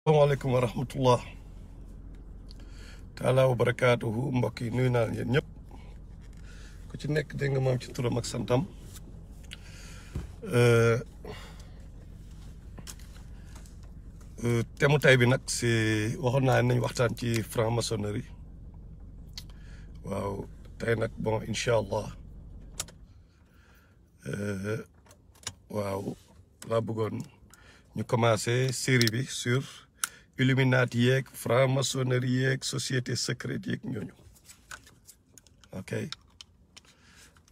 asalaamaaleykum wa rahmatullah taala wa barakaatuhu mbokk yi nuyu naa leen ñëpp ku ci nekk dégg nga moom ci turam ak santam thème tay bi nag c'est waxoon naa nañ waxtaan ci franc-maçonnerie waaw tey nag bon incha allah waaw laa bëggoon ñu commencé série bi sur Illuminati yeeg franc-maçonnerie yeeg société secrète yeeg ñooñu ok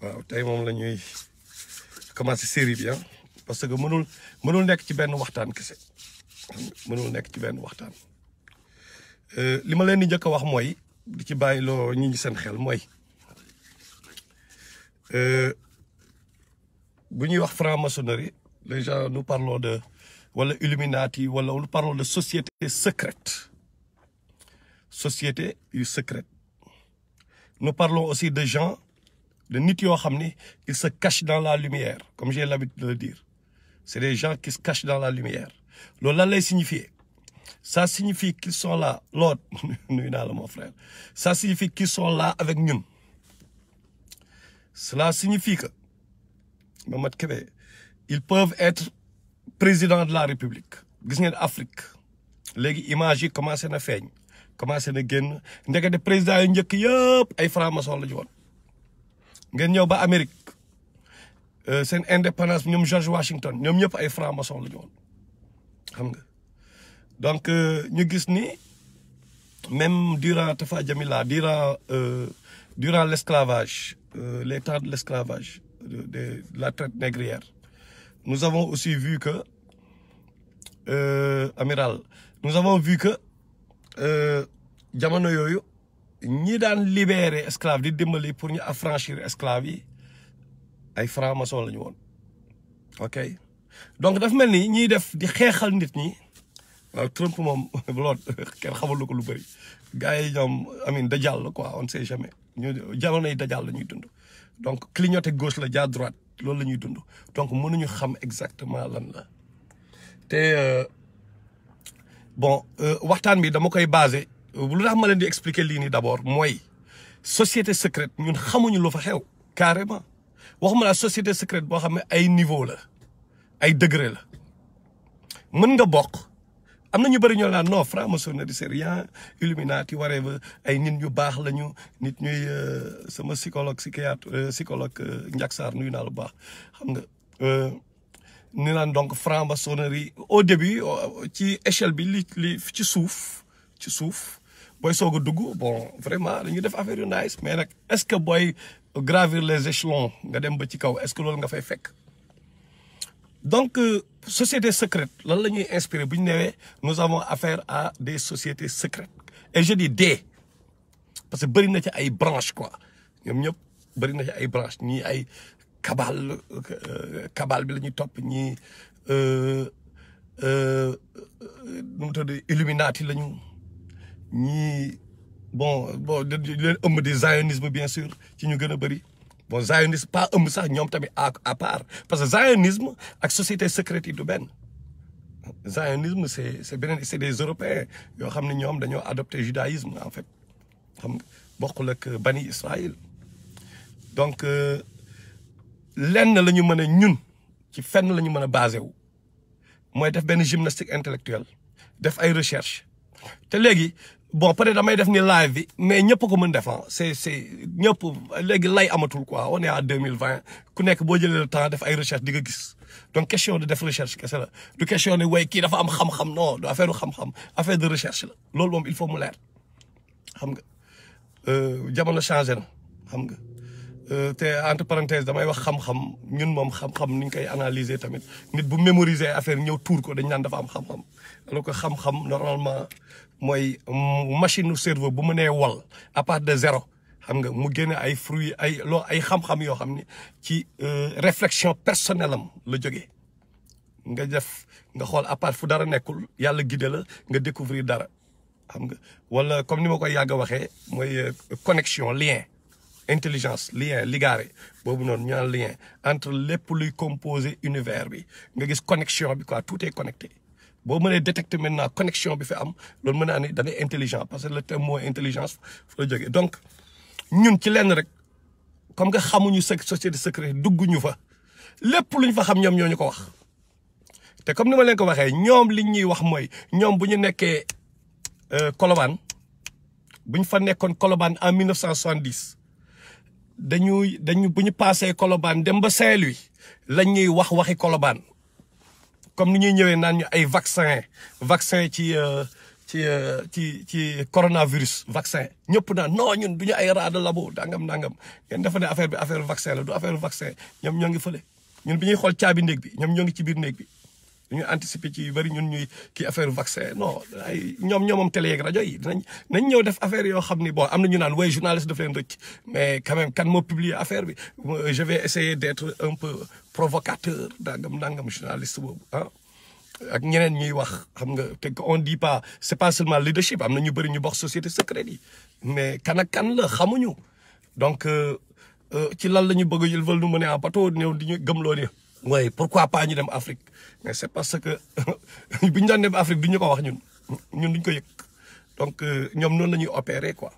waaw tey moom la ñuy commencé série bi parce que mënul nekk ci benn waxtaan kese mënul nekk ci benn waxtaan li ma leen di njëkk a wax mooy di ci bàyyiloo ñi ngi seen xel mooy bu ñuy wax franc-maçonnerie les gens nous parlons de wala Illuminati wala nous parlons de société secrète société yu secrète nous parlons aussi de gens de nit yoo xam ni ils se cachent dans la lumière comme j'ai l'habitude de le dire c'est des gens qui se cachent dans la lumière loolu lan lay signifier ça signifie qu'ils sont là l'autre nuyu naa la mon frère ça signifie qu'ils sont là avec ñun cela signifie que Mamadou Kébé ils peuvent être président de la République gis ngeen Afrique léegi image yi commencé na feeñ commencé na génn ndekete président yu njëkk yëpp ay franc-maçon la ñu woon ngeen ñëw ba Amérique seen indépendance ñoom George Washington ñoom ñëpp ay franc-maçon la ñu woon xam nga donc ñu gis ni même durant Tafa Jamila durant l'esclavage les temps de l'esclavage de la traite négrière nous avons aussi vu que amiral nous avons vu que jamono yooyu ñi daan libérer esclaves di dimbali pour ñu affranchir esclaves yi ay franc-maçon la ñu woon ok donc dafa mel ni ñiy def di xeexal nit ñi waaw Trump moom loolu kenn xamal ko lu bëri gars yi ñoom amin dajal la quoi on ne sait jamais ñu jamono yi dajal la ñuy dund donc clignoter gauche la jaar droite loolu la ñuy dund donc mënuñu xam exactement lan la te bon waxtaan bi dama koy basé lu tax ma leen di expliquer lii nii d'abord mooy société secrète ñun xamuñu lu fa xew carrément waxuma la société secrète boo xam ne ay niveau la ay degré la mën nga bokk am na ñu bëri ñoo naan non franc-maçonnerie c'est rien Illuminati whatever ay nit ñu baax lañu nit ñuy sama psychologue Ndiak Sarr nuyu naa lu baax xam nga ni naan donc franc-maçonnerie au début ci échelle bi li ci suuf booy soog a dugg bon vraiment dañuy def affaire yu nice mais nag est-ce que booy gravir les échelons nga dem ba ci kaw est-ce que loolu nga fay fekk donc société secrète lan la ñuy inspiré bu ñu newee nous avons affaire à des sociétés secrètes et je dis des parce que bëri na ci ay branches quoi ñoom ñëpp bëri na ci ay branches ñii ay cabale bi la ñuy topp ñii nu mu tudd Illuminati la ñu ñii bon leen ëmb di zionisme bien sûr ci ñu gën a bëri bon zionisme pas ëmb sax ñoom tamit à part parce que zionisme ak société secrète yi du benn zionisme c'est beneen c'est des européens yoo xam ne ñoom dañoo adopté judaïsme en fait xam nga bokkul ak bani Israël donc lenn la ñu mën a ñun ci fenn la ñu mën a basé wu mooy def benn gymnastique intellectuelle def ay recherche te léegi bon peut-être damay def ni live bi mais ñëpp ko mën def c'est ñëpp léegi lay amatul quoi on est à 2020 ku nekk boo jëlee le temps def ay recherche di nga gis donc question de def recherche kese la du question ne way kii dafa am xam-xam non du affaire xam-xam affaire de recherche la loolu moom il faut mu leer xam nga jamono changé na xam nga te entre parenthèse damay wax xam-xam ñun moom xam-xam ni ñu koy analyser tamit nit bu mémoriser affaire ñëw tuur ko dañ naan dafa am xam-xam alors que xam-xam normalement mooy machine u cerveau bu mu nee wal à partir de zéro xam nga mu génne ay fruits ay xam-xam yoo xam ni ci réflexion personnelle am la jógee nga def nga xool à part fu dara nekkul yàlla guidé la nga découvrir dara xam nga wala comme ni ma koy yàgg a waxee mooy connexion lien intelligence lien ligaare boobu noonu ñu naan lien entre lépp luy composer univers bi nga gis connexion bi quoi tout est connecté boo mënee détecter maintenant connexion bi fi am loolu mën naa ni da ngay intelligent parce que le terme mooy intelligence fa la jógee donc ñun ci lenn rek comme que xamuñu société secret dugguñu fa lépp luñ fa xam ñoom ñoo ñu ko wax te comme ni ma leen ko waxee ñoom liñ ñuy wax mooy ñoom bu ñu nekkee Colobane bu ñu fa nekkoon Colobane en 1970 dañu bu ñu passé Colobane dem ba Saint-Louis lañ ñuy waxi Colobane comme ni ñuy ñëwee naan ñu ay vaccin ci coronavirus vaccin ñëpp naan non ñun duñu ay rat de labo dangam ngeen defa ne affaire vaccin la du affaire vaccin ñoom ñoo ngi fële ñun bi ñuy xool caabi néeg bi ñoom ñoo ngi ci biir néeg bi ñu anticiper ci yu bëri ñun ñuy kii affaire vaccin non ay ñoomam télé yeeg rajo yi nañ ñëw def affaire yoo xam ni bon am na ñu naan way journaliste daf leen rëcc mais quand même kan moo publier affaire bi je vais essayer d'être un peu provocateur nangam journaliste boobu ah ak ñeneen ñuy wax xam nga te on dit pas c'est pas seulement leadership am na ñu bëri ñu bokk société secrète yi mais kan ak kan la xamuñu donc ci lan la ñu bëgg ils veulent nous mener en bateau ñëw di ñu gëmloo ni oui pourquoi pas ñu dem Afrique mais c'est parce que bu ñu daan dem Afrique du ñu ko wax ñun duñ ko yëg donc ñoom noonu la ñuy opérer quoi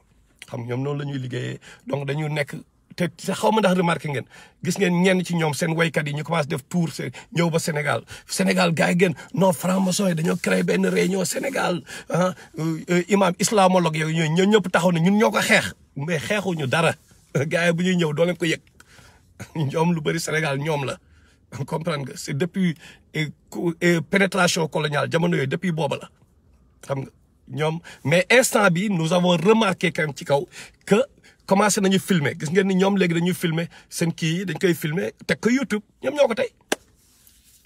xam ñoom noonu la ñuy liggéeyee donc dañu nekk te xaw ma ndax remarqué ngeen gis ngeen ñenn ci ñoom seen waykat yi ñu commencé def tour ñëw ba Sénégal gars yi ngeen non franc-maçon yi dañoo créé benn réunion Sénégal ah imam islamologue yooyu ñoo ñëpp taxaw na ñun ñoo ko xeex mais xeexuñu dara gars yi bu ñuy ñëw doo leen ko yëg ñoom lu bëri Sénégal ñoom la comprendre nga c'est depuis pénétration coloniale jamono yooyu depuis booba la xam nga ñoom mais instant bi nous avons remarqué quand même ci kaw que commencé nañu filmer gis ngeen ni ñoom léegi dañuy filmer seen kii yi dañ koy filmer teg ko YouTube ñoom ñoo ko tey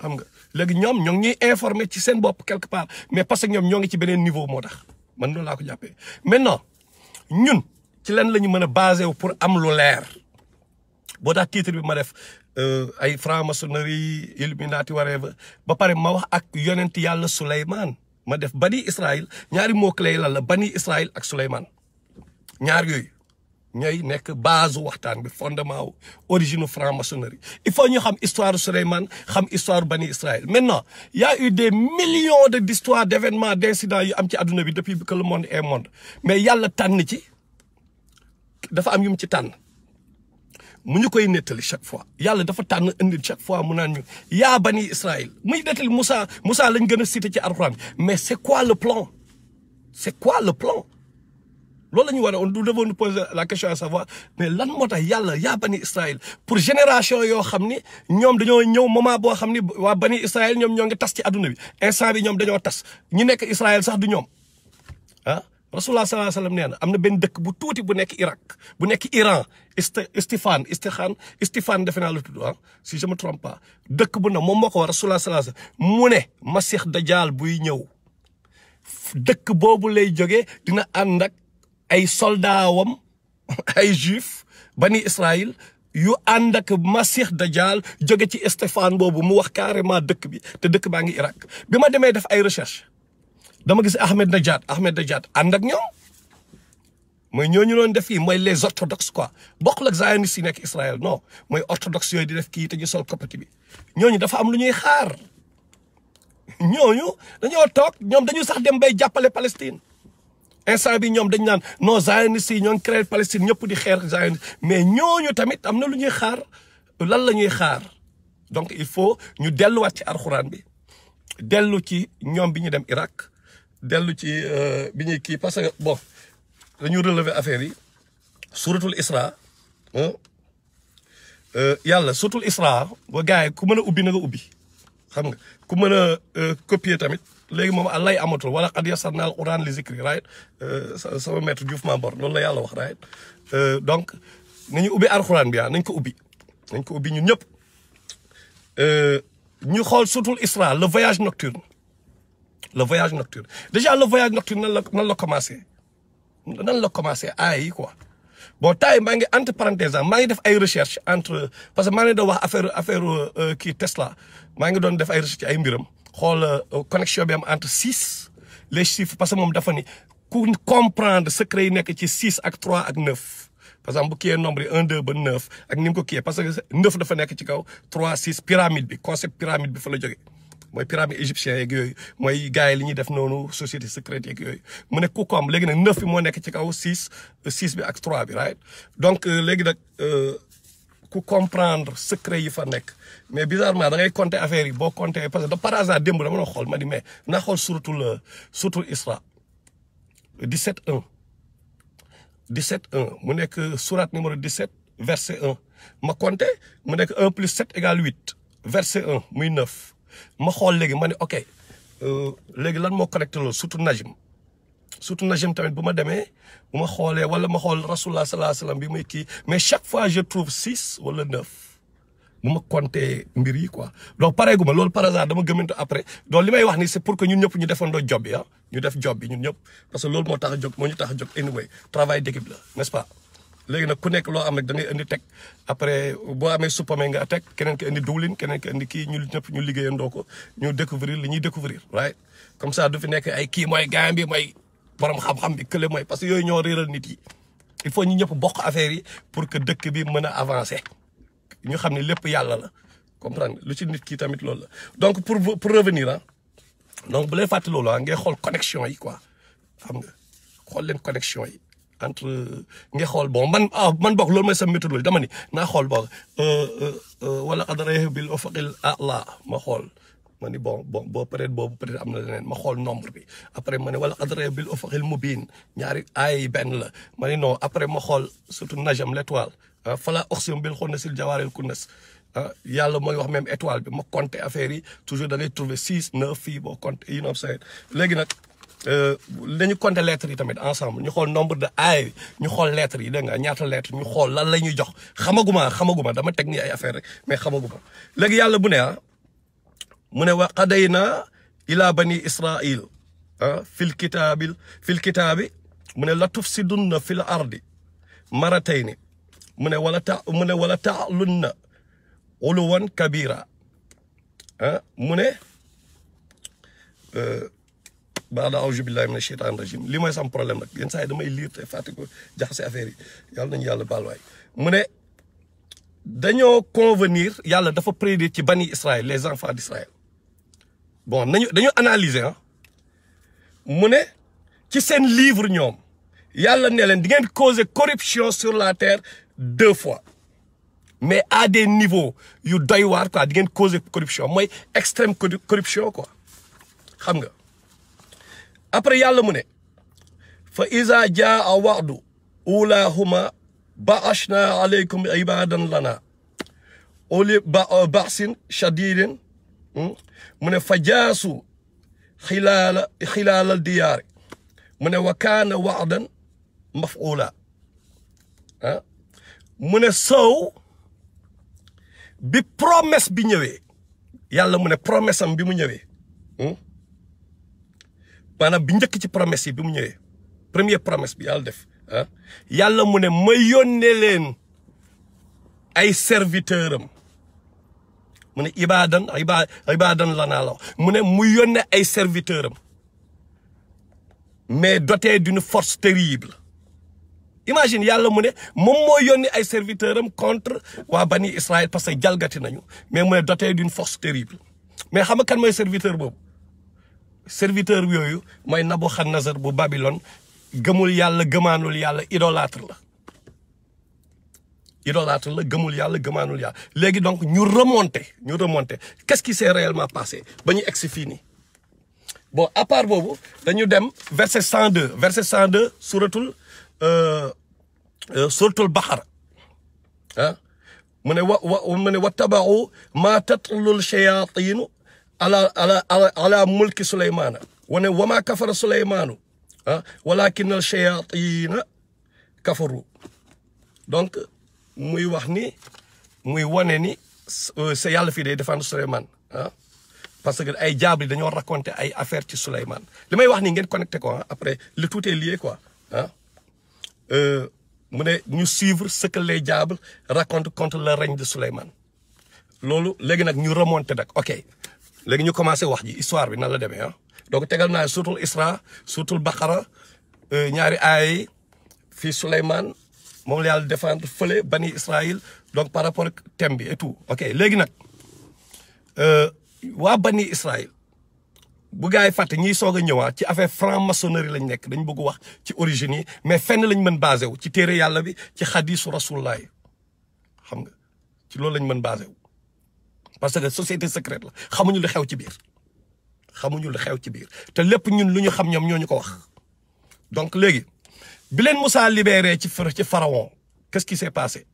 xam nga léegi ñoom ñoo ngi ñuy informer ci seen bopp quelque part mais parce que ñoom ñoo ngi ci beneen niveau moo tax man noonu laa ko jàppee maintenant ñun ci lan la ñu mën a basé wu pour am lu leer boo tax titre bi ma def ay franc-maçonnerie Illuminati whatever ba pare ma wax ak yonent yàlla Souleymane ma def bani Israël ñaari mots-clés lan la bani Israël ak Souleymane ñaar yooyu ñooy nekk base waxtaan bi fondement origine franc-maçonnerie il faut ñu xam histoire Souleymane xam histoire bani Israël maintenant il y a eu des millions d'histoires d'événements d'incidents yu am ci adduna bi depuis que le monde est monde mais yàlla tànn ci dafa am yu mu ci tànn mu ñu koy nettali chaque fois yàlla dafa tànn indi chaque fois mu naan ñu yaa bani Israël muy nettali Moussa lañ gën a cité ci Alxuraan mais c'est quoi le plan loolu la ñu war a nous devons nous poser la question à savoir mais lan moo tax yàlla yaa bani Israël pour génération yoo xam ni ñoom dañoo ñëw moment boo xam ni waa bani Israël ñoom ñoo ngi tas ci adduna bi instant bi ñoom dañoo tas ñi nekk Israël sax du ñoom ah Rasulullah sallallahu alayhi wa sallam nee na am na benn dëkk bu tuuti bu nekk Irak bu nekk Iran Istifaan defe naa la tudd ah si je me trompe pas dëkk bu na moom moo ko war Rasulullah sallallahu alayhi wa sallam mu ne Masih Dajjal buy ñëw dëkk boobu lay jógee dina ànd ak ay soldaawam ay juif bani Israël yu ànd ak Masih Dajjal jóge ci Istifaan boobu mu wax carrément dëkk bi te dëkk baa ngi Irak bi ma demee def ay recherche dama gis Ahmed Najad ànd ak ñoom mooy ñooñu doon def fii mooy les orthodoxes quoi bokkul ak zionistes yi nekk Israël non mooy orthodoxes yooyu di def kii te ñu sol koppati bi ñooñu dafa am lu ñuy xaar ñooñu dañoo toog ñoom dañu sax dem bay jàppale Palestine instant bi ñoom dañ naan non zionistes yi ñoo ngi créé Palestine ñëpp di xeer zionistes mais ñooñu tamit am na lu ñuy xaar lan la ñuy xaar donc il faut ñu delluwaat ci alxuraan bi dellu ci ñoom bi ñu dem Irak dellu ci bi ñuy kii parce que bon dañu relever affaire yi suratul Isra yàlla suratul Isra ba gars yi ku mën a ubbi na nga ubbi xam nga ku mën a copier tamit léegi moom lay amatul wala qad yassarna al Qur'an li zikri right sama maître Diouf Mamor loolu la yàlla wax right donc nañu ubbi alxuraan bi nañ ko ubbi ñun ñëpp ñu xool suratul Isra le voyage nocturne déjà le voyage nocturne nan la commencé ay quoi bon tay maa ngi entre parenthèse maa ngi def ay recherche entre parce que maa ngi doon wax affaire kii Tesla maa ngi doon def ay recherche ci ay mbiram xool connexion bi am entre 6 les chiffres parce que moom dafa ni ku comprendre secret yi nekk ci 6 ak 3 ak 9 par exemple bu kiyee nombre yi 1 2 ba 9 ak ni mu ko kiyee parce que 9 dafa nekk ci kaw 3 6 pyramide bi concept pyramide bi fa la jógee mooy pyramide égyptien yeeg yooyu mooy gars yi li ñuy def noonu société secrète yeeg yooyu mu ne ku koom léegi nag 9 bi moo nekk ci kaw 6 bi ak 3 bi right donc léegi nag ku comprendre secret yi fa nekk mais bizarrement da ngay compter affaire yi boo compter parce que par hasard démb dama doon xool ma di mais naa xool suratul Isra 17:1 mu nekk surat numéro 17 verset 1 ma compter mu nekk 1 plus 7 égale 8 verset 1 muy 9 ma xool léegi ma ne ok léegi lan moo connecté loolu surtout Najm tamit bu ma demee bu ma xoolee wala ma xool rasulullah sallallahu alayhi wasallam bi muy kii mais chaque fois je trouve 6 wala 9 bu ma compter mbir yi quoi donc pareegu ma loolu par hasard dama gëmantu après donc li may wax ni c'est pour que ñun ñëpp ñu defandoo job bi ñu def job bi ñun ñëpp parce que loolu moo tax a jóg moo ñu tax a jóg anyway travail d'équipe la n'est-ce pas léegi nag ku nekk loo am rek da ngay indi teg après boo amee suppame nga teg keneen ki indi diwlin keneen ki indi kii ñu ñëpp ñu liggéeyandoo ko ñu découvrir li ñuy découvrir right comme ça du fi nekk ay kii mooy gaayam bi mooy borom xam-xam bi kële mooy parce que yooyu ñoo réeral nit yi il faut ñu ñëpp bokk affaire yi pour que dëkk bi mën a avancer ñu xam ne lépp yàlla la comprendre lu ci nit ki tamit loolu la donc pour revenir donc bu leen fàtte loolu ngay xool connexion yi quoi xam nga xool leen connexion yi entre nga xool bon man bokk loolu mooy sa méthodologie dama ni naa xool boog wala qadarahu bil ufuqil a'la ma xool ma ni bon peut-être boobu peut-être am na leneen ma xool nombre bi après ma ne wala qadarahu bil ufuqil mubin ñaari ay benn la ma ni non après ma xool surtout Najm l'étoile fala uqsimu bil khunnasil jawaril kunnas yàlla mooy wax même étoile bi ma compter affaire yi toujours da ngay trouver 6 9 fii boo compter you know say léegi nag dañu compter lettres yi tamit ensemble ñu xool nombre de ay ñu xool lettres yi dégg nga ñaata lettres ñu xool lan la ñuy jox xamaguma dama teg nii ay affaire rek mais xamaguma léegi yàlla bu ne mu ne wa qadayna ila bani israil fil kitaabi mu ne la tufsidunna fil ardi maratayni mu ne wala ta'lunna uluwan kabira mu ne baada auzu billahi mina shaytaani rajim li mooy sam problème nag yenn saa yi damay lire te fàtte ko jaxase affaire yi yàlla nañu yàlla baal waay mu ne dañoo convenir yàlla dafa prédire ci bani Israël les enfants d'Israël bon dañu analyser mu ne ci seen livre ñoom yàlla ne leen di ngeen causer corruption sur la terre 2 fois mais à des niveaux yu doy waar quoi di ngeen causer corruption mooy extrême corruption quoi xam nga après yàlla mu ne fa iza jaa wa'du ulahuma ba'ashna alaykum ibadan lana uli ba'sin shadidin mu ne fa jaasu xilaal diyaari mu ne wa kaana wa'dan maf'ula mu ne sow bi promesse bi ñëwee yàlla mu ne promesse am bi mu ñëwee maanaam bi njëkk ci promesse yi bi mu ñëwee première promesse bi yàlla def yàlla mu ne ma yónnee leen ay serviteur am mu ne ibadan lanaa la mu ne mu yónnee ay serviteur am mais doté d'une force terrible imagine yàlla mu ne moom moo yónni ay serviteur am contre waa bani Israël parce que jalgati nañu mais mu ne doté d'une force terrible mais xam nga kan mooy serviteur boobu serviteur yooyu mooy Nabuchodonosor bu Babylone gëmul yàlla gëmaanul yàlla idolâtre la gëmul yàlla gëmaanul yàlla léegi donc ñu remonter qu'est-ce qui s'est réellement passé ba ñu egsi fii nii bon à part boobu dañu dem verset 102 suratul Baqara mu ne wattaba'u ma tatlul shayatinu ala mulki Sulaymana wane wa ma kafara Sulaymanu walakin al shayatina kafaru donc muy wax ni muy wane ni c'est yàlla fii day défendre Souleymane parce que ay jaabli dañoo raconter ay affaire ci Souleymane li may wax nii ngeen connecté ko après le tout est lié quoi mu ne ñu suivre ce que les diables racontent contre le règne de Souleymane loolu léegi nag ñu remonté nag ok léegi ñu commencé wax ji histoire bi nan la demee donc tegal naa suuratul Isra suuratul Baqara ñaari aay fii Souleymane moom la yàlla défendre fële bani Israël donc par rapport ak thème bi et tout ok léegi nag waa bani Israël bu gars yi fàtte ñiy soog a ñëwaat ci affaire franc-maçonnerie lañ nekk dañ bëgg wax ci origine yi mais fenn lañ mën basé wu ci téere yàlla bi ci xadiisu rasulullah xam nga ci loolu lañ mën basé wu parce que société secrète la xamuñu lu xew ci biir xamuñu lu xew ci biir te lépp ñun lu ñu xam ñoom ñoo ñu ko wax. donc léegi bi leen Moussa libéré ci pharaon qu'est-ce qui s'est passé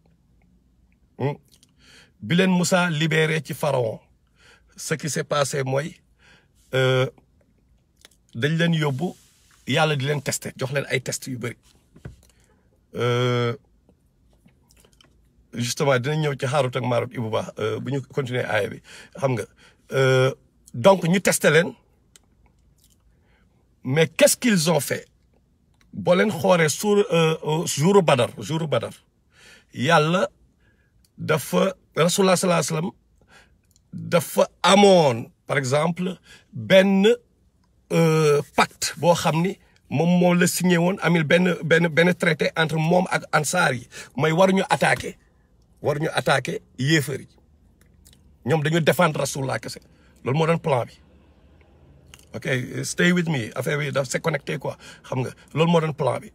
bi leen Moussa libéré ci pharaon ce qui s'est passé mooy dañ leen yóbbu yàlla di leen testé jox leen ay test yu bëri justement dinañ ñëw ci Haarut ak Maarut Ibou Ba bu ñu continuer aaya bi xam nga donc ñu testé leen mais qu'est-ce qu'ils ont fait boo leen xoolee jouru Badar yàlla dafa rasulullah sallallahu alayhi wasallam dafa amoon par exemple benn pacte boo xam ni moom moo la signé woon amil benn traité entre moom ak ansaar yi mooy waruñu attaquer yéefar yi ñoom dañu défendre rasulullah kese loolu moo doon plan bi ok stay with me affaire bi daf c'est connecté quoi xam nga loolu moo doon plan bi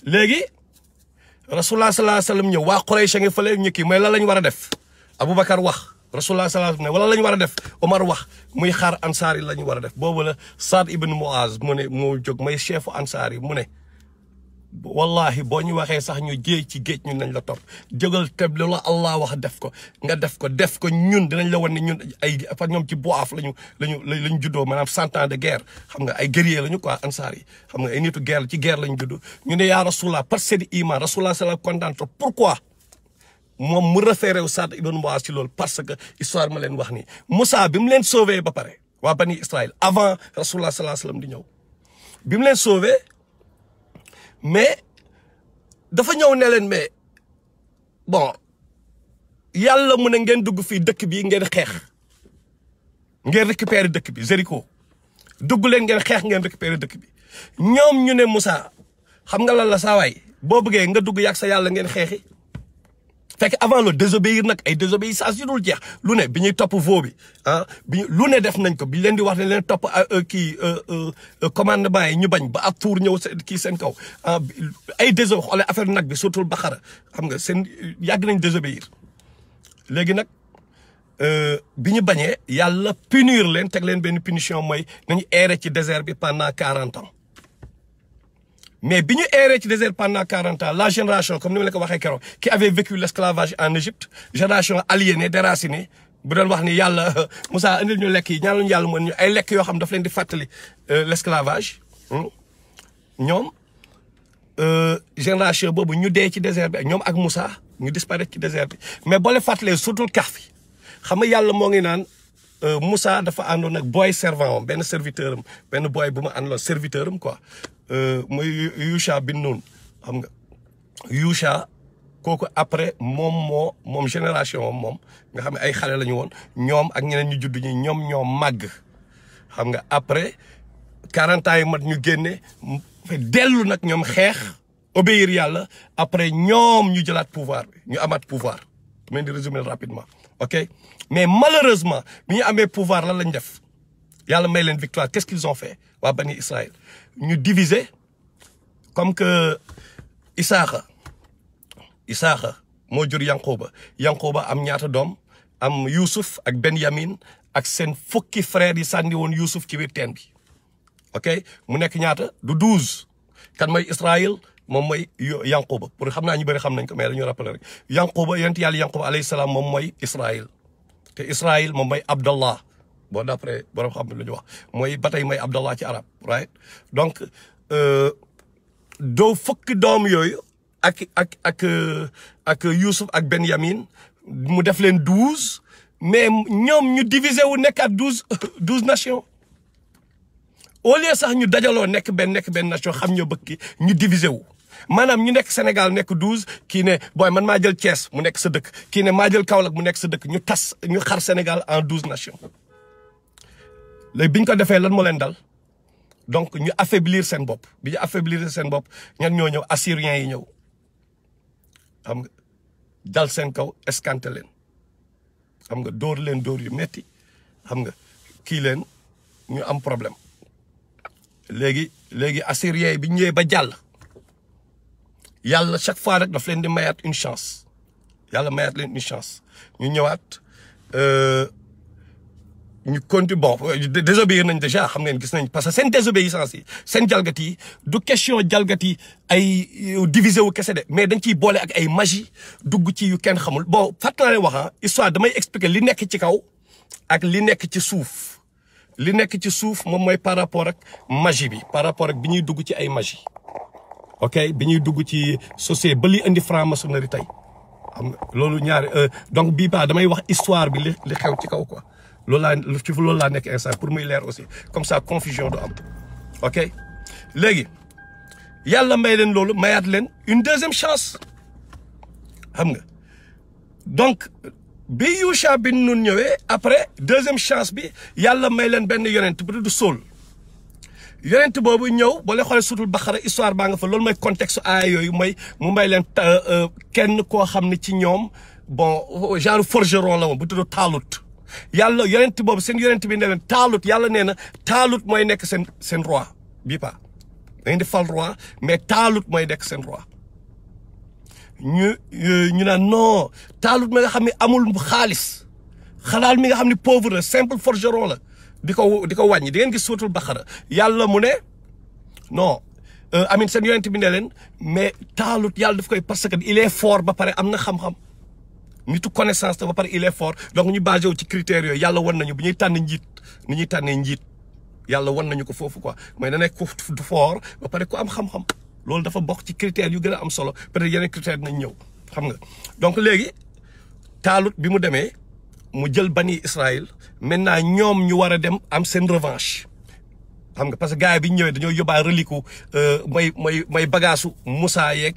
léegi rasulullah sallallahu alayhi wasallam ñëw waa Quraysh ngi fële ñu kii mooy lan lañ war a def Aboubacar wax rasulullah sallallahu alayhi wasallam ne wala la ñu war a def Omar wax muy xaar ansaar yi la ñu war a def boobu la Saad ibn Muaz mu ne moo jóg may chefu ansaar yi mu ne wallahi boo ñu waxee sax ñu jéey ci géej ñun nañ la topp jógal teb la Allah wax def ko nga def ko ñun dinañ la wan ne ñun ay fa ñoom ci boaf lañu juddoo maanaam 100 ans de guerre xam nga ay guerrier lañu quoi ansaar yi xam nga ay nitu guerre ci guerre lañu juddoo ñu ne yaa rasulullah parce que di iman rasulullah sallallahu kontaan trop pourquoi moom mu référé wu Saad ibn Muaz ci loolu parce que histoire ma leen wax nii Moussa bi mu leen sauvé ba pare waa bani Israël avant rasulullah sallallahu alayhi wasallam di ñëw bi mu leen sauvé mais dafa ñëw ne leen mais bon yàlla mu ne ngeen dugg fii dëkk bi ngeen xeex ngeen récupérer dëkk bi Jéricho dugg leen ngeen xeex ngeen récupérer dëkk bi ñoom ñu ne Moussa xam nga lan la saa waay boo bëggee nga dugg yàgg sa yàlla ngeen xeexi fekk avant le désobéir nag ay désobéissance yu dul jeex lu ne bi ñuy topp veau bi lu ne def nañ ko bi leen di wax ne leen topp commandement yi ñu bañ ba ak tour ñëw kii seen kaw ay désobéir xoole affaire nag bi surtout Baqara xam nga seen yàgg nañ désobéir léegi nag bi ñu bañee yàlla punir leen teg leen benn punition mooy nañu errer ci désert bi pendant 40 ans mais bi ñu erré ci désert pendant 40 ans la génération comme ni ma la ko waxee keroog qui avait vécu l'esclavage en Égypte génération aliénée déracinée bu doon wax ni yàlla Moussa indil ñu lekk yi ñaan lañu yàlla mën ñu ay lekk yoo xam daf leen di fàttali l'esclavage ñoom génération boobu ñu dee ci désert bi ñoom ak Moussa ñu disparaître ci désert bi mais boo leen fàttalee surtout Kahf xam nga yàlla moo ngi naan Moussa dafa àndoon ak boy servant am benn serviteur am benn boy bu ma àndoon serviteur am quoi mooy Yusha bin Nun xam nga Yusha kooku après moom génération moom nga xam ne ay xale la ñu woon ñoom ak ñeneen ñu judd ñi ñoom ñoo màgg xam nga après 40 ans yi mat ñu génne dellu nag ñoom xeex obéir yàlla après ñoom ñu jëlaat pouvoir bi ñu amaat pouvoir ma leen di résumer rapidement ok mais malheureusement bi ñu amee pouvoir lan lañ def yàlla may leen victoire qu'est-ce qu'ils ont fait waa bani Israël ñu diviser comme que Isaaxa moo jur Yanqooba am ñaata doom am Youssouf ak Benyamin ak seen fukki frères yi sànni woon Youssouf ci biir teen bi ok mu nekk ñaata du 12 kan mooy Israël moom mooy Yanqooba pour xam naa ñu bëri xam nañ ko mais dañu rappeler rek Yanqooba yonent yàlla Yanqooba alayhi salaam moom mooy Israël te Israël moom mooy Abdallah bon d'après borom xam ne lu ñu wax mooy ba tey mooy Abdallah ci arab right donc doo fukki doom yooyu ak Youssouf ak Benyamin mu def leen 12 mais ñoom ñu diviser wu nekk ak 12 nations au lieu sax ñu dajaloo nekk benn nation xam ñoo bëgg ñu diviser wu maanaam ñu nekk Sénégal nekk 12 kii ne booy man maa jël Thiès mu nekk sa dëkk kii ne maa jël Kaolack mu nekk sa dëkk ñu xar Sénégal en 12 nations léegi bi ñu ko defee lan moo leen dal donc ñu affaiblir seen bopp bi ñu affaiblir seen bopp ñan ñoo ñëw assyriens yi ñëw xam nga dal seen kaw escanté leen xam nga dóor leen dóor yu metti xam nga kii leen ñu am problème léegi Assyriens bi ñëwee ba jàll yàlla chaque fois rek daf leen di mayaat une chance yàlla mayaat leen une chance ñu ñëwaat ñu continue bon désobéir nañ déjà xam ngeen gis nañ parce que seen désobéissance yi seen jalgati yi du question jalgati ay divisé wu kese de mais dañ ciy boole ak ay magie dugg ci yu kenn xamul bon fàttali naa leen wax histoire damay expliquer li nekk ci kaw ak li nekk ci suuf li nekk ci suuf moom mooy par rapport ak magie bi par rapport ak bi ñuy dugg ci ay magie ok bi ñuy dugg ci société ba li indi franc-maçonnerie tey xam nga loolu ñaari donc bii ba damay wax histoire bi li xew ci kaw quoi loolu laa nekk instant pour muy leer aussi comme ça confusion du am ok léegi yàlla may leen loolu mayaat leen une deuxième chance xam nga donc bi Yusha bin Nun ñëwee après deuxième chance bi yàlla may leen benn yonent bu tudd Saul yonent boobu ñëw boo leen xoolee sutul Baqara histoire baa nga fa loolu mooy contexte aaya yooyu mooy mu may leen kenn koo xam ne ci ñoom bon genre forgeron la moom bu tudd Taalut yàlla yonent boobu seen yonent bi ne leen Taalut yàlla nee na Taalut mooy nekk seen roi bii pas dañ di fal roi mais Taalut mooy nekk seen roi ñu naan non Taalut mi nga xam ne amul xaalis xalaal mi nga xam ne pauvre simple forgeron la di ko wàññi di ngeen gis suutul Baqara yàlla mu ne non amin seen yonent bi ne leen mais Taalut yàlla daf koy parce que il est fort ba pare am na xam-xam nitu connaissance te ba pare il est fort donc ñu basé wu ci critères yooyu yàlla wan nañu bu ñuy tànn njiit ni ñuy tànnee njiit yàlla wan nañu ko foofu quoi mooy da nekk ku fort ba pare ku am xam-xam loolu dafa bokk ci critères yu gën a am solo peut-être yeneen critères nañ ñëw xam nga donc léegi Taalut bi mu demee mu jël bani Israël maintenant ñoom ñu war a dem am seen revanche xam nga parce que gars yi bi ñu ñëwee dañoo yóbbaa reliku mooy bagaasu Moussa yeeg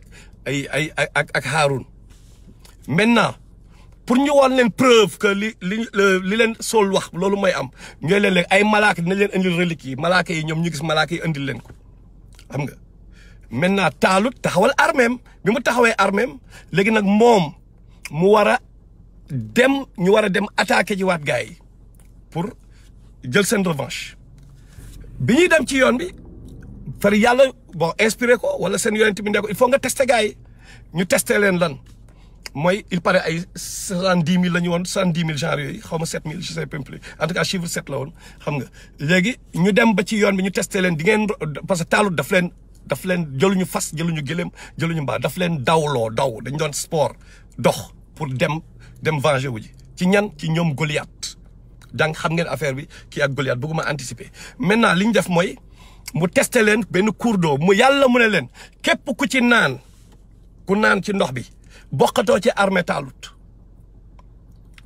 ak Haroun maintenant pour ñu wan leen preuve que li leen Saul wax loolu mooy am ñooy leen léegi ay malaaka dinañ leen indil relique yi malaaka yi ñoom ñu gis malaaka yi indil leen ko xam nga maintenant Taalut taxawal arméem bi mu taxawee arméem léegi nag moom mu war a dem ñu war a dem attaquer ji waat gars yi pour jël seen revanche bi ñuy dem ci yoon bi far yàlla bon inspiré ko wala seen yonent bi ne ko il faut nga tester gars yi ñu tester leen lan mooy il paraît ay 70 000 la ñu woon 70 000 genre yooyu xaw ma 7 000 je sais pas plus en tout cas chiffre 7 la woon xam nga léegi ñu dem ba ci yoon bi ñu testé leen di ngeen parce que Taalut daf leen jëluñu fas jëluñu gëléem jëluñu mbaa daf leen daw dañ doon sport dox pour dem venger wu ji ci ñan ci ñoom Goliath donc xam ngeen affaire bi kii ak Goliath bëgguma anticiper maintenant li ñu def mooy mu testé leen benn cours d'eau mu yàlla mu ne leen képp ku naan ci ndox bi bokkatoo ci armée Taalut